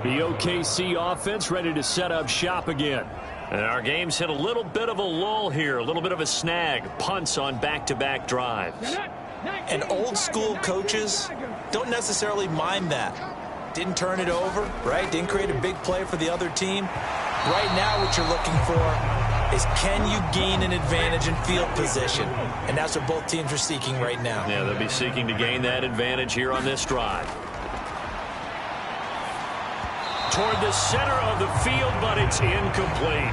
The OKC offense ready to set up shop again.
And our game's hit a little bit of a lull here, a little bit of a snag. Punts on back-to-back drives.
And old-school coaches don't necessarily mind that. Didn't turn it over, right? Didn't create a big play for the other team. Right now what you're looking for is can you gain an advantage in field position? And that's what both teams are seeking right now.
Yeah, they'll be seeking to gain that advantage here on this drive. Toward the center of the field, but it's incomplete.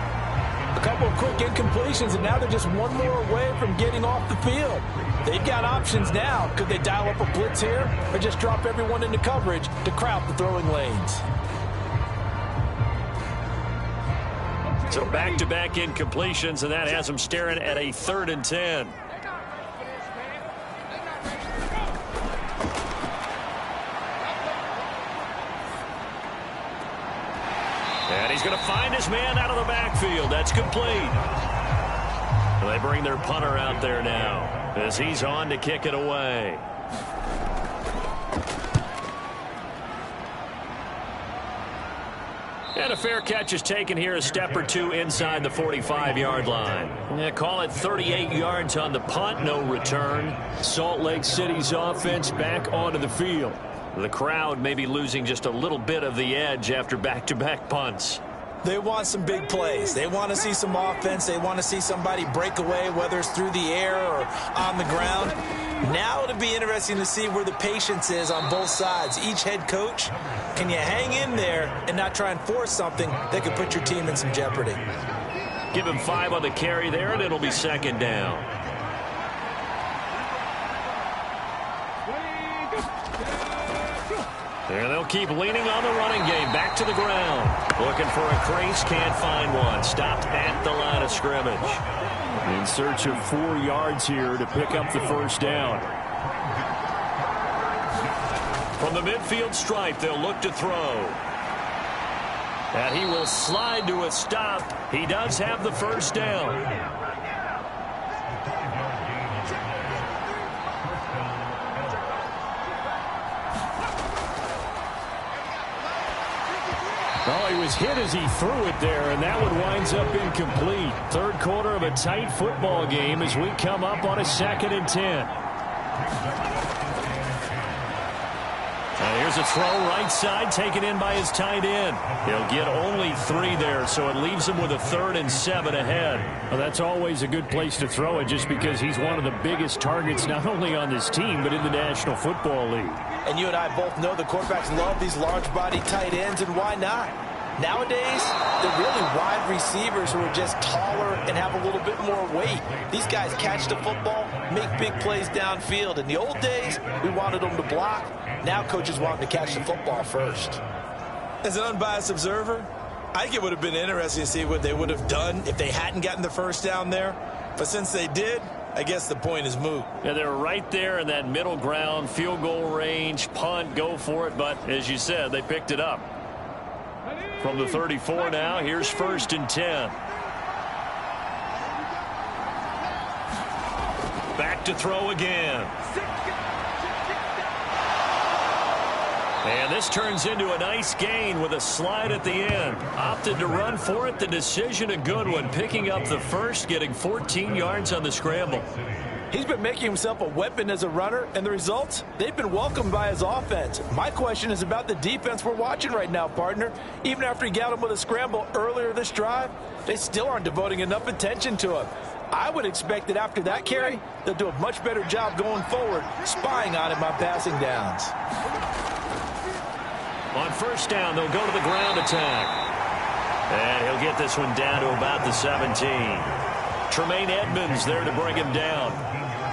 A couple of quick incompletions, and now they're just one more away from getting off the field. They've got options now. Could they dial up a blitz here or just drop everyone into coverage to crowd the throwing lanes?
So back-to-back incompletions, and that has them staring at a 3rd and 10. And he's going to find his man out of the backfield. That's complete. They bring their punter out there now as he's on to kick it away. And a fair catch is taken here, a step or two inside the 45-yard line. Yeah, call it 38 yards on the punt, no return.
Salt Lake City's offense back onto the field.
The crowd may be losing just a little bit of the edge after back-to-back punts.
They want some big plays. They want to see some offense. They want to see somebody break away, whether it's through the air or on the ground. Now it'll be interesting to see where the patience is on both sides. Each head coach, can you hang in there and not try and force something that could put your team in some jeopardy?
Give him 5 on the carry there, and it'll be 2nd down.
And they'll keep leaning on the running game. Back to the ground. Looking for a crease. Can't find one. Stopped at the line of scrimmage. In search of 4 yards here to pick up the first down. From the midfield stripe, they'll look to throw. And he will slide to a stop. He does have the first down. Well, he was hit as he threw it there, and that one winds up incomplete. Third quarter of a tight football game as we come up on a 2nd and 10. And here's a throw right side, taken in by his tight end. He'll get only 3 there, so it leaves him with a 3rd and 7 ahead. Well, that's always a good place to throw it just because he's one of the biggest targets not only on this team but in the National Football League.
And you and I both know the quarterbacks love these large-body tight ends, and why not? Nowadays, they're really wide receivers who are just taller and have a little bit more weight. These guys catch the football, make big plays downfield. In the old days, we wanted them to block. Now coaches want them to catch the football first. As an unbiased observer, I think it would have been interesting to see what they would have done if they hadn't gotten the first down there. But since they did, I guess the point is moot.
Yeah, they're right there in that middle ground, field goal range, punt, go for it. But as you said, they picked it up. From the 34 now, here's 1st and 10. Back to throw again. And this turns into a nice gain with a slide at the end. Opted to run for it. The decision a good one. Picking up the first, getting 14 yards on the scramble.
He's been making himself a weapon as a runner, and the results, they've been welcomed by his offense. My question is about the defense we're watching right now, partner. Even after he got him with a scramble earlier this drive, they still aren't devoting enough attention to him. I would expect that after that carry, they'll do a much better job going forward, spying on him on passing downs.
On first down, they'll go to the ground attack. And he'll get this one down to about the 17. Tremaine Edmonds there to bring him down.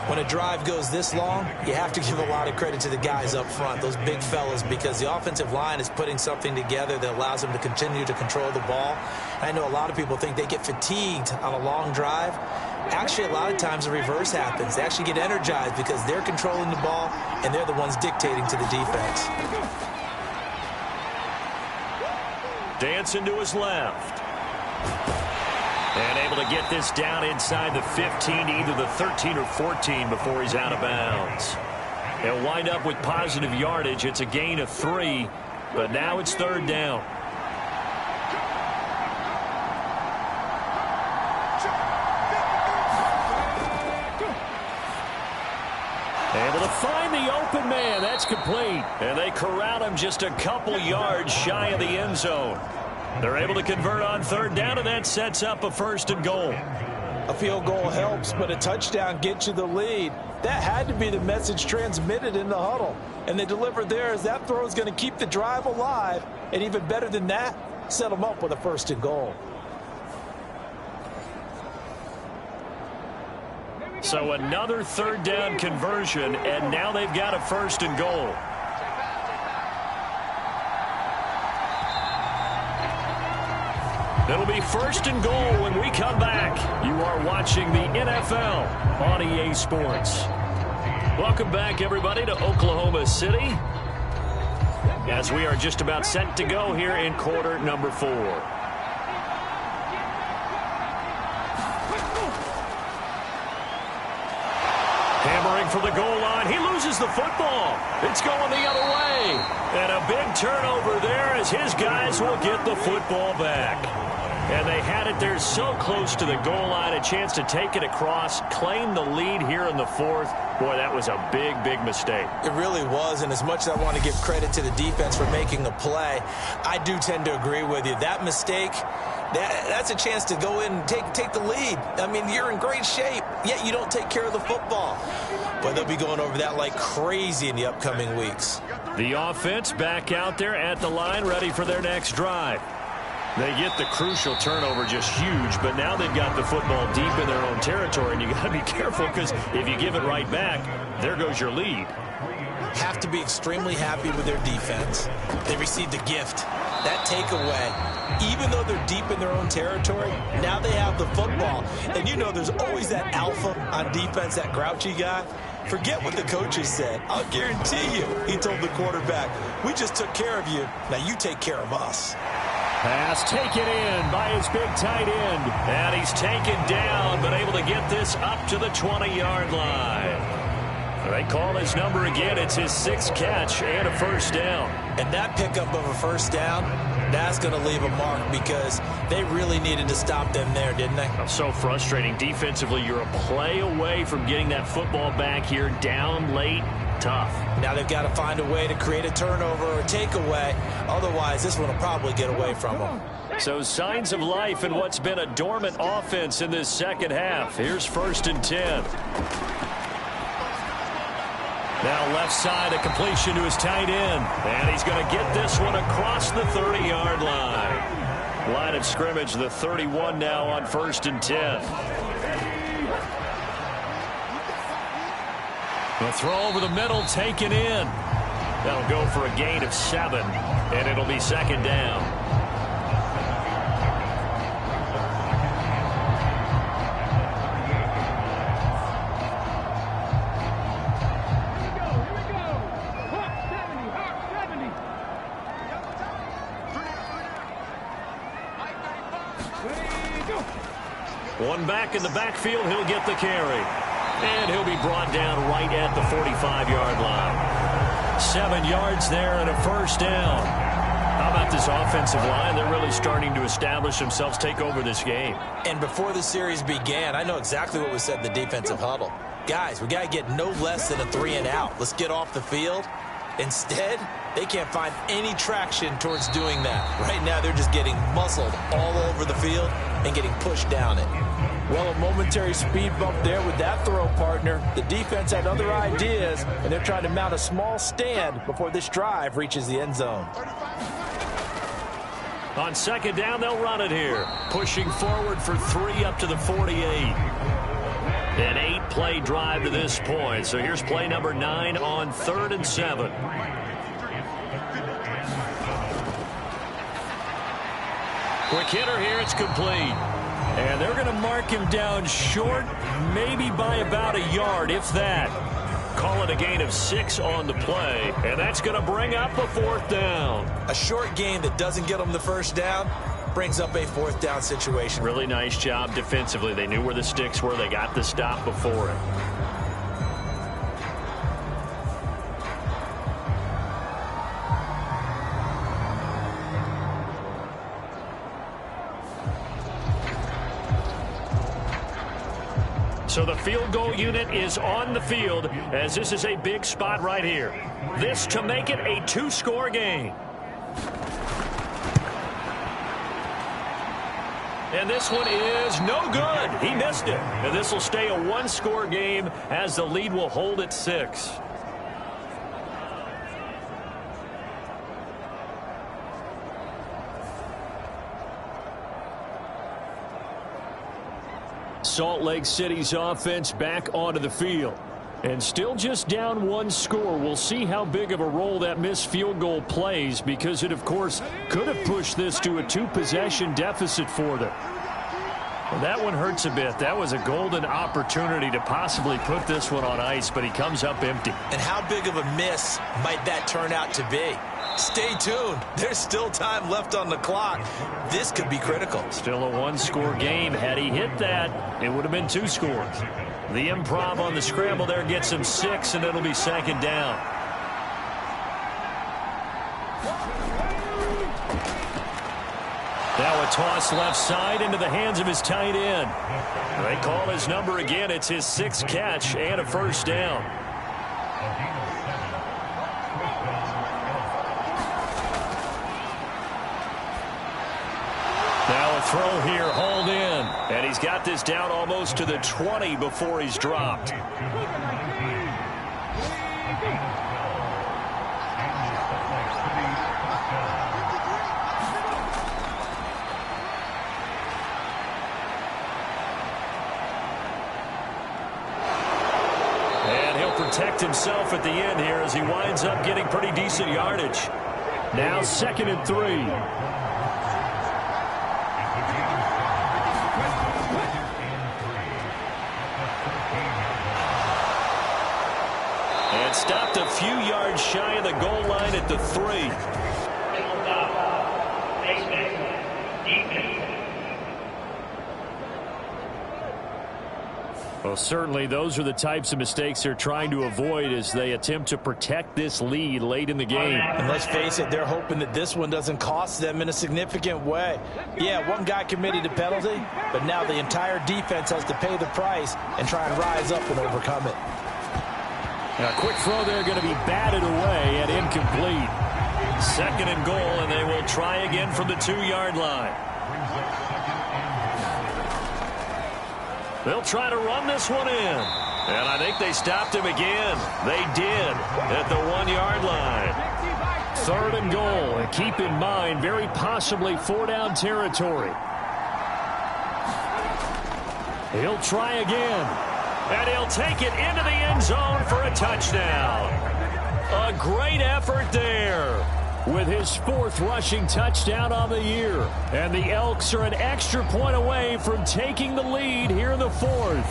When a drive goes this long, you have to give a lot of credit to the guys up front, those big fellas, because the offensive line is putting something together that allows them to continue to control the ball. I know a lot of people think they get fatigued on a long drive. Actually, a lot of times the reverse happens. They actually get energized because they're controlling the ball, and they're the ones dictating to the defense.
Dancing to his left. And able to get this down inside the 15, either the 13 or 14 before he's out of bounds. They'll wind up with positive yardage. It's a gain of 3, but now it's 3rd down. Able to find the open man. That's complete. And they corral him just a couple yards shy of the end zone. They're able to convert on 3rd down, and that sets up a 1st and goal.
A field goal helps, but a touchdown gets you the lead. That had to be the message transmitted in the huddle. And they delivered there as that throw is going to keep the drive alive. And even better than that, set them up with a 1st and goal.
So another 3rd down conversion, and now they've got a 1st and goal. It'll be 1st and goal when we come back. You are watching the NFL on EA Sports. Welcome back, everybody, to Oklahoma City, as we are just about set to go here in quarter number 4. Hammering for the goal line. He loses the football. It's going the other way. And a big turnover there as his guys will get the football back. And they had it there so close to the goal line, a chance to take it across, claim the lead here in the 4th. Boy, that was a big, big mistake.
It really was, and as much as I want to give credit to the defense for making the play, I do tend to agree with you. That mistake, that's a chance to go in and take the lead. I mean, you're in great shape, yet you don't take care of the football. But they'll be going over that like crazy in the upcoming weeks.
The offense back out there at the line, ready for their next drive. They get the crucial turnover, just huge, but now they've got the football deep in their own territory, and you got to be careful because if you give it right back, there goes your lead.
have to be extremely happy with their defense. They received a gift. That takeaway, even though they're deep in their own territory, now they have the football. And you know there's always that alpha on defense, that grouchy guy. Forget what the coaches said. I'll guarantee you, he told the quarterback, we just took care of you. Now you take care of us.
Pass taken in by his big tight end. And he's taken down, but able to get this up to the 20-yard line. They call his number again. It's his 6th catch and a first down.
And that pickup of a first down, that's going to leave a mark because they really needed to stop them there, didn't they?
So frustrating. Defensively, you're a play away from getting that football back here down late. Tough.
Now they've got to find a way to create a turnover or a takeaway. Otherwise, this one will probably get away from them.
So signs of life in what's been a dormant offense in this second half. Here's 1st and 10. Now left side, a completion to his tight end. And he's going to get this one across the 30-yard line. Line of scrimmage, the 31 now on 1st and 10. The throw over the middle, taken in. That'll go for a gain of 7, and it'll be 2nd down. One back in the backfield, he'll get the carry. And he'll be brought down right at the 45-yard line. 7 yards there and a first down. How about this offensive line? They're really starting to establish themselves, take over this game.
And before the series began, I know exactly what was said in the defensive huddle. Guys, we got to get no less than a 3-and-out. Let's get off the field. Instead, they can't find any traction towards doing that. Right now, they're just getting muscled all over the field and getting pushed down it.
Well, a momentary speed bump there with that throw, partner. The defense had other ideas, and they're trying to mount a small stand before this drive reaches the end zone.
On 2nd down, they'll run it here. Pushing forward for 3 up to the 48. An 8-play drive to this point. So here's play number 9 on 3rd and 7. Quick hitter here, it's complete. And they're going to mark him down short, maybe by about a yard, if that. Call it a gain of 6 on the play, and that's going to bring up a 4th down.
A short gain that doesn't get them the first down brings up a 4th down situation.
Really nice job defensively. They knew where the sticks were. They got the stop before it. So the field goal unit is on the field as this is a big spot right here. This to make it a 2-score game. And this one is no good. He missed it. And this will stay a 1-score game as the lead will hold at 6. Salt Lake City's offense back onto the field. And still just down 1 score. We'll see how big of a role that missed field goal plays because it, of course, could have pushed this to a 2-possession deficit for them. Well, that one hurts a bit. That was a golden opportunity to possibly put this one on ice, but he comes up empty.
And how big of a miss might that turn out to be? Stay tuned. There's still time left on the clock. This could be critical.
Still a 1-score game. Had he hit that, it would have been 2 scores. The improv on the scramble there gets him 6, and it'll be 2nd down. Now a toss left side into the hands of his tight end. They call his number again. It's his 6th catch and a first down. Now a throw here, hauled in. And he's got this down almost to the 20 before he's dropped. And he'll protect himself at the end here as he winds up getting pretty decent yardage.
Now 2nd and 3.
And stopped a few yards shy of the goal line at the 3.
Well, certainly those are the types of mistakes they're trying to avoid as they attempt to protect this lead late in the game.
And let's face it, they're hoping that this one doesn't cost them in a significant way. Yeah, one guy committed a penalty, but now the entire defense has to pay the price and try and rise up and overcome it.
A quick throw there going to be batted away and incomplete.
2nd and goal, and they will try again from the 2-yard line. They'll try to run this one in. And I think they stopped him again. They did at the 1-yard line.
3rd and goal. And keep in mind, very possibly 4-down territory. He'll try again.
And he'll take it into the end zone for a touchdown. A great effort there.
With his 4th rushing touchdown on the year. And the Elks are an extra point away from taking the lead here in the 4th.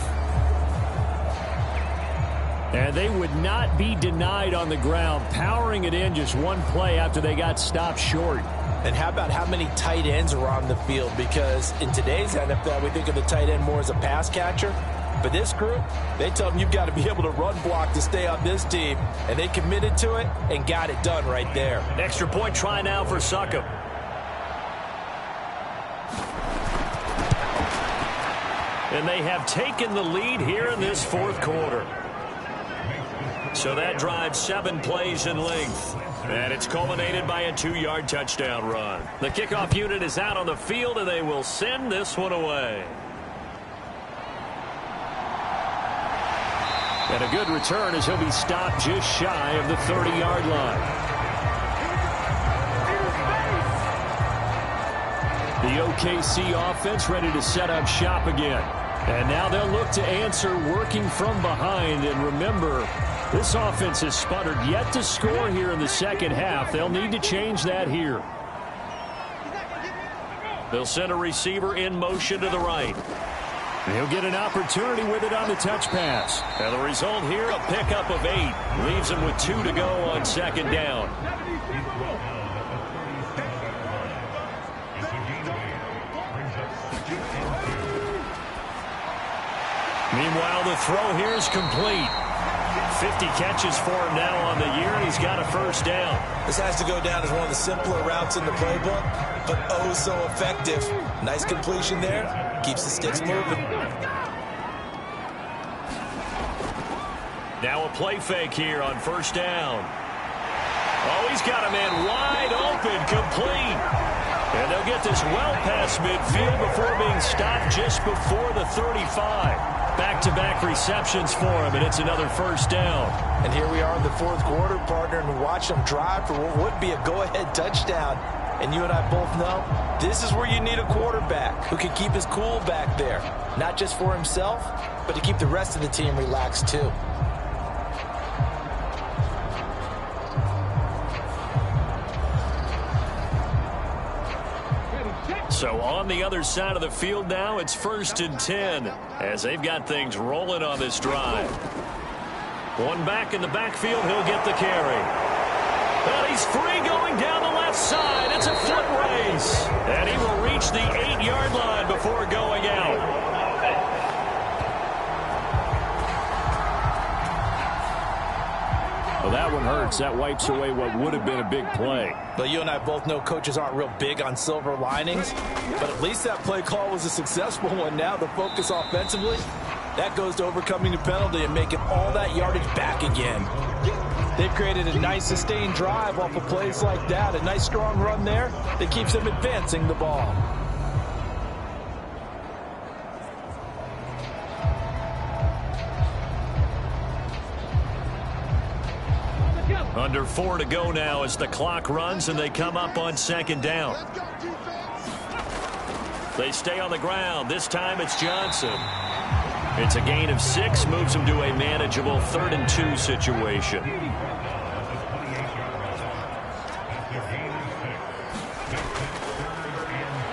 And they would not be denied on the ground, powering it in just one play after they got stopped short.
And how about how many tight ends are on the field? Because in today's NFL, we think of the tight end more as a pass catcher. But this group, they tell them you've got to be able to run block to stay on this team. And they committed to it and got it done right there.
Extra point try now for Succop. And they have taken the lead here in this 4th quarter. So that drives 7 plays in length. And it's culminated by a 2-yard touchdown run. The kickoff unit is out on the field, and they will send this one away.
And a good return as he'll be stopped just shy of the 30-yard line. The OKC offense ready to set up shop again. And now they'll look to answer working from behind. And remember, this offense has sputtered yet to score here in the 2nd half. They'll need to change that here.
They'll send a receiver in motion to the right.
He'll get an opportunity with it on the touch pass.
And the result here, a pickup of 8. Leaves him with 2 to go on 2nd down. Meanwhile, the throw here is complete. 50 catches for him now on the year, and he's got a 1st down.
This has to go down as one of the simpler routes in the playbook, but oh so effective. Nice completion there. Keeps the sticks moving.
Now a play fake here on 1st down. Oh, he's got a man wide open, complete. And they'll get this well past midfield before being stopped just before the 35. Back-to-back receptions for him, and it's another 1st down.
And here we are in the 4th quarter, partner, and watch them drive for what would be a go-ahead touchdown. And you and I both know this is where you need a quarterback who can keep his cool back there. Not just for himself, but to keep the rest of the team relaxed too.
So on the other side of the field now, it's 1st and 10 as they've got things rolling on this drive. One back in the backfield, he'll get the carry. And he's free going down the left side. It's a foot race. And he will reach the 8-yard line before going out.
Well, that one hurts. That wipes away what would have been a big play.
But you and I both know coaches aren't real big on silver linings. But at least that play call was a successful one. Now the focus offensively, that goes to overcoming the penalty and making all that yardage back again. They've created a nice sustained drive off of plays like that. A nice strong run there that keeps them advancing the ball.
Under 4 to go now as the clock runs and they come up on 2nd down. They stay on the ground. This time it's Johnson. It's a gain of 6, moves them to a manageable 3rd and 2 situation.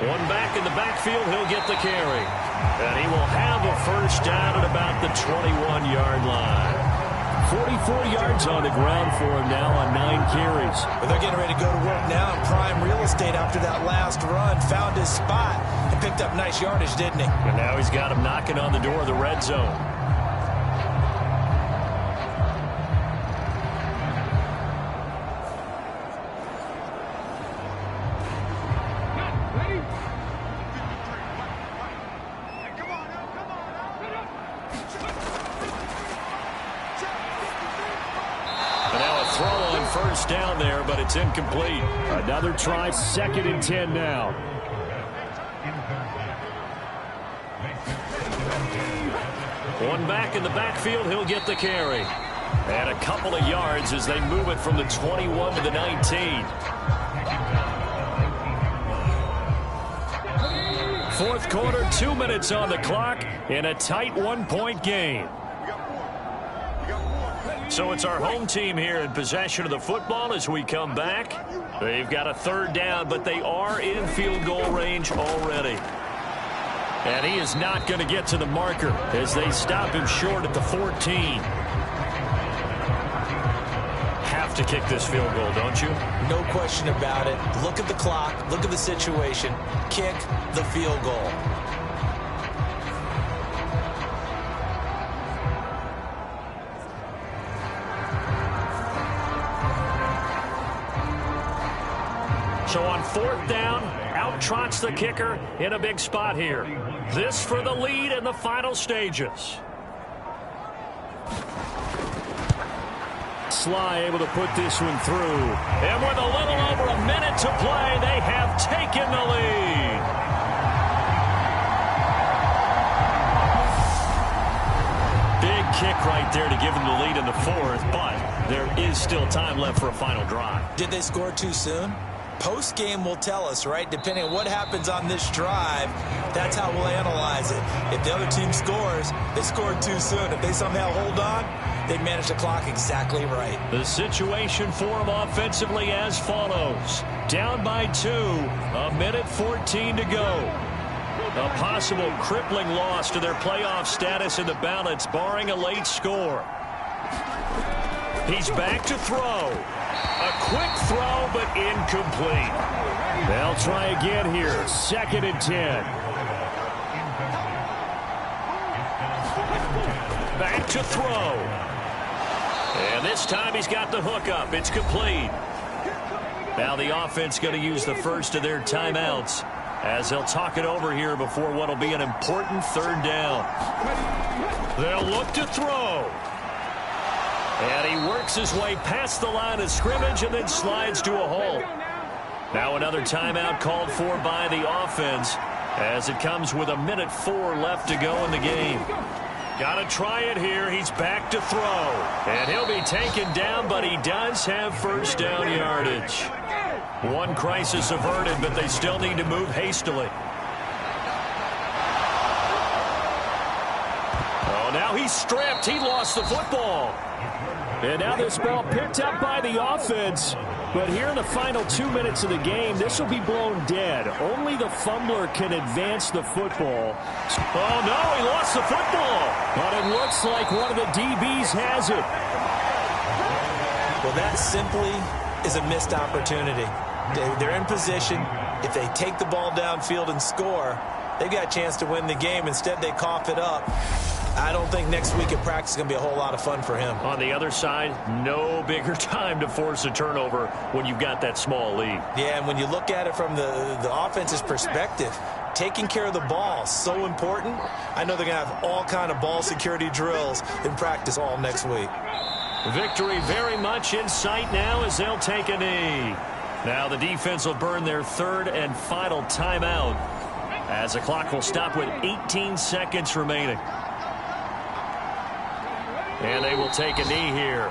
One back in the backfield, he'll get the carry. And he will have a first down at about the 21-yard line. 44 yards on the ground for him now on 9 carries.
But they're getting ready to go to work now in prime real estate after that last run. Found his spot and picked up nice yardage, didn't he?
And now he's got him knocking on the door of the red zone. Down there, but it's incomplete.
Another try, 2nd and 10 now.
One back in the backfield, he'll get the carry. And a couple of yards as they move it from the 21 to the 19. Fourth quarter, 2 minutes on the clock in a tight 1-point game. So it's our home team here in possession of the football as we come back. They've got a 3rd down, but they are in field goal range already. And he is not going to get to the marker as they stop him short at the 14. Have to kick this field goal, don't you?
No question about it. Look at the clock. Look at the situation. Kick the field goal.
So on 4th down, out trots the kicker in a big spot here. This for the lead in the final stages.
Sly able to put this one through.
And with a little over a minute to play, they have taken the lead. Big kick right there to give them the lead in the 4th, but there is still time left for a final drive.
Did they score too soon? Post-game will tell us, right? Depending on what happens on this drive, that's how we'll analyze it. If the other team scores, they scored too soon. If they somehow hold on, they manage the clock exactly right.
The situation for them offensively as follows. Down by 2, a minute 14 to go. A possible crippling loss to their playoff status in the balance, barring a late score. He's back to throw. A quick throw, but incomplete.
They'll try again here. 2nd and 10.
Back to throw. And this time he's got the hook up. It's complete. Now the offense going to use the first of their timeouts as they'll talk it over here before what will be an important 3rd down. They'll look to throw. And he works his way past the line of scrimmage and then slides to a halt. Now another timeout called for by the offense as it comes with a minute 4 left to go in the game. Got to try it here. He's back to throw. And he'll be taken down, but he does have first down yardage. One crisis averted, but they still need to move hastily. Oh, now he's stripped. He lost the football.
And now this ball picked up by the offense. But here in the final 2 minutes of the game, this will be blown dead. Only the fumbler can advance the football.
Oh, no, he lost the football.
But it looks like one of the DBs has it.
Well, that simply is a missed opportunity. They're in position. If they take the ball downfield and score, they've got a chance to win the game. Instead, they cough it up. I don't think next week at practice is going to be a whole lot of fun for him.
On the other side, no bigger time to force a turnover when you've got that small lead.
Yeah, and when you look at it from the offense's perspective, taking care of the ball, so important. I know they're going to have all kind of ball security drills in practice all next week.
Victory very much in sight now as they'll take a knee. Now the defense will burn their 3rd and final timeout as the clock will stop with 18 seconds remaining. And they will take a knee here.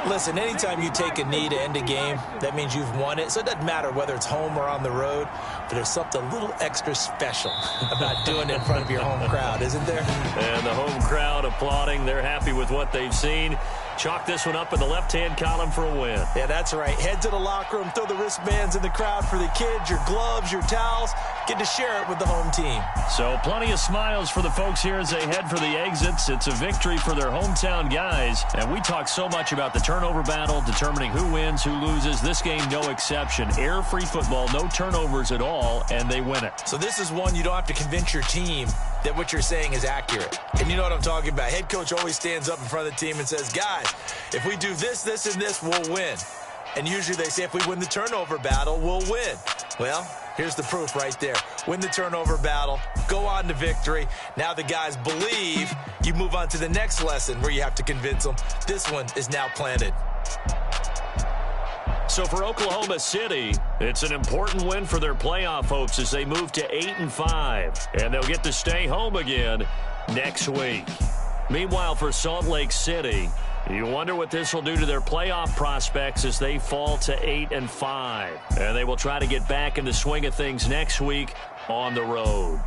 Listen, anytime you take a knee to end a game, that means you've won it. So it doesn't matter whether it's home or on the road, but there's something a little extra special about doing it in front of your home crowd, isn't there?
And the home crowd applauding. They're happy with what they've seen. Chalk this one up in the left-hand column for a win.
Yeah, that's right. Head to the locker room, throw the wristbands in the crowd for the kids, your gloves, your towels. Get to share it with the home team.
So plenty of smiles for the folks here as they head for the exits. It's a victory for their hometown guys. And we talk so much about the turnover battle, determining who wins, who loses. This game, no exception. Error-free football, no turnovers at all, and they win it.
So this is one you don't have to convince your team that what you're saying is accurate. And you know what I'm talking about. Head coach always stands up in front of the team and says, guys, if we do this, this, and this, we'll win. And usually they say if we win the turnover battle, we'll win. Well, here's the proof right there. Win the turnover battle, go on to victory. Now the guys believe. You move on to the next lesson where you have to convince them. This one is now planted.
So for Oklahoma City, it's an important win for their playoff hopes as they move to 8-5. And they'll get to stay home again next week. Meanwhile, for Salt Lake City, you wonder what this will do to their playoff prospects as they fall to 8-5. And they will try to get back in the swing of things next week on the road.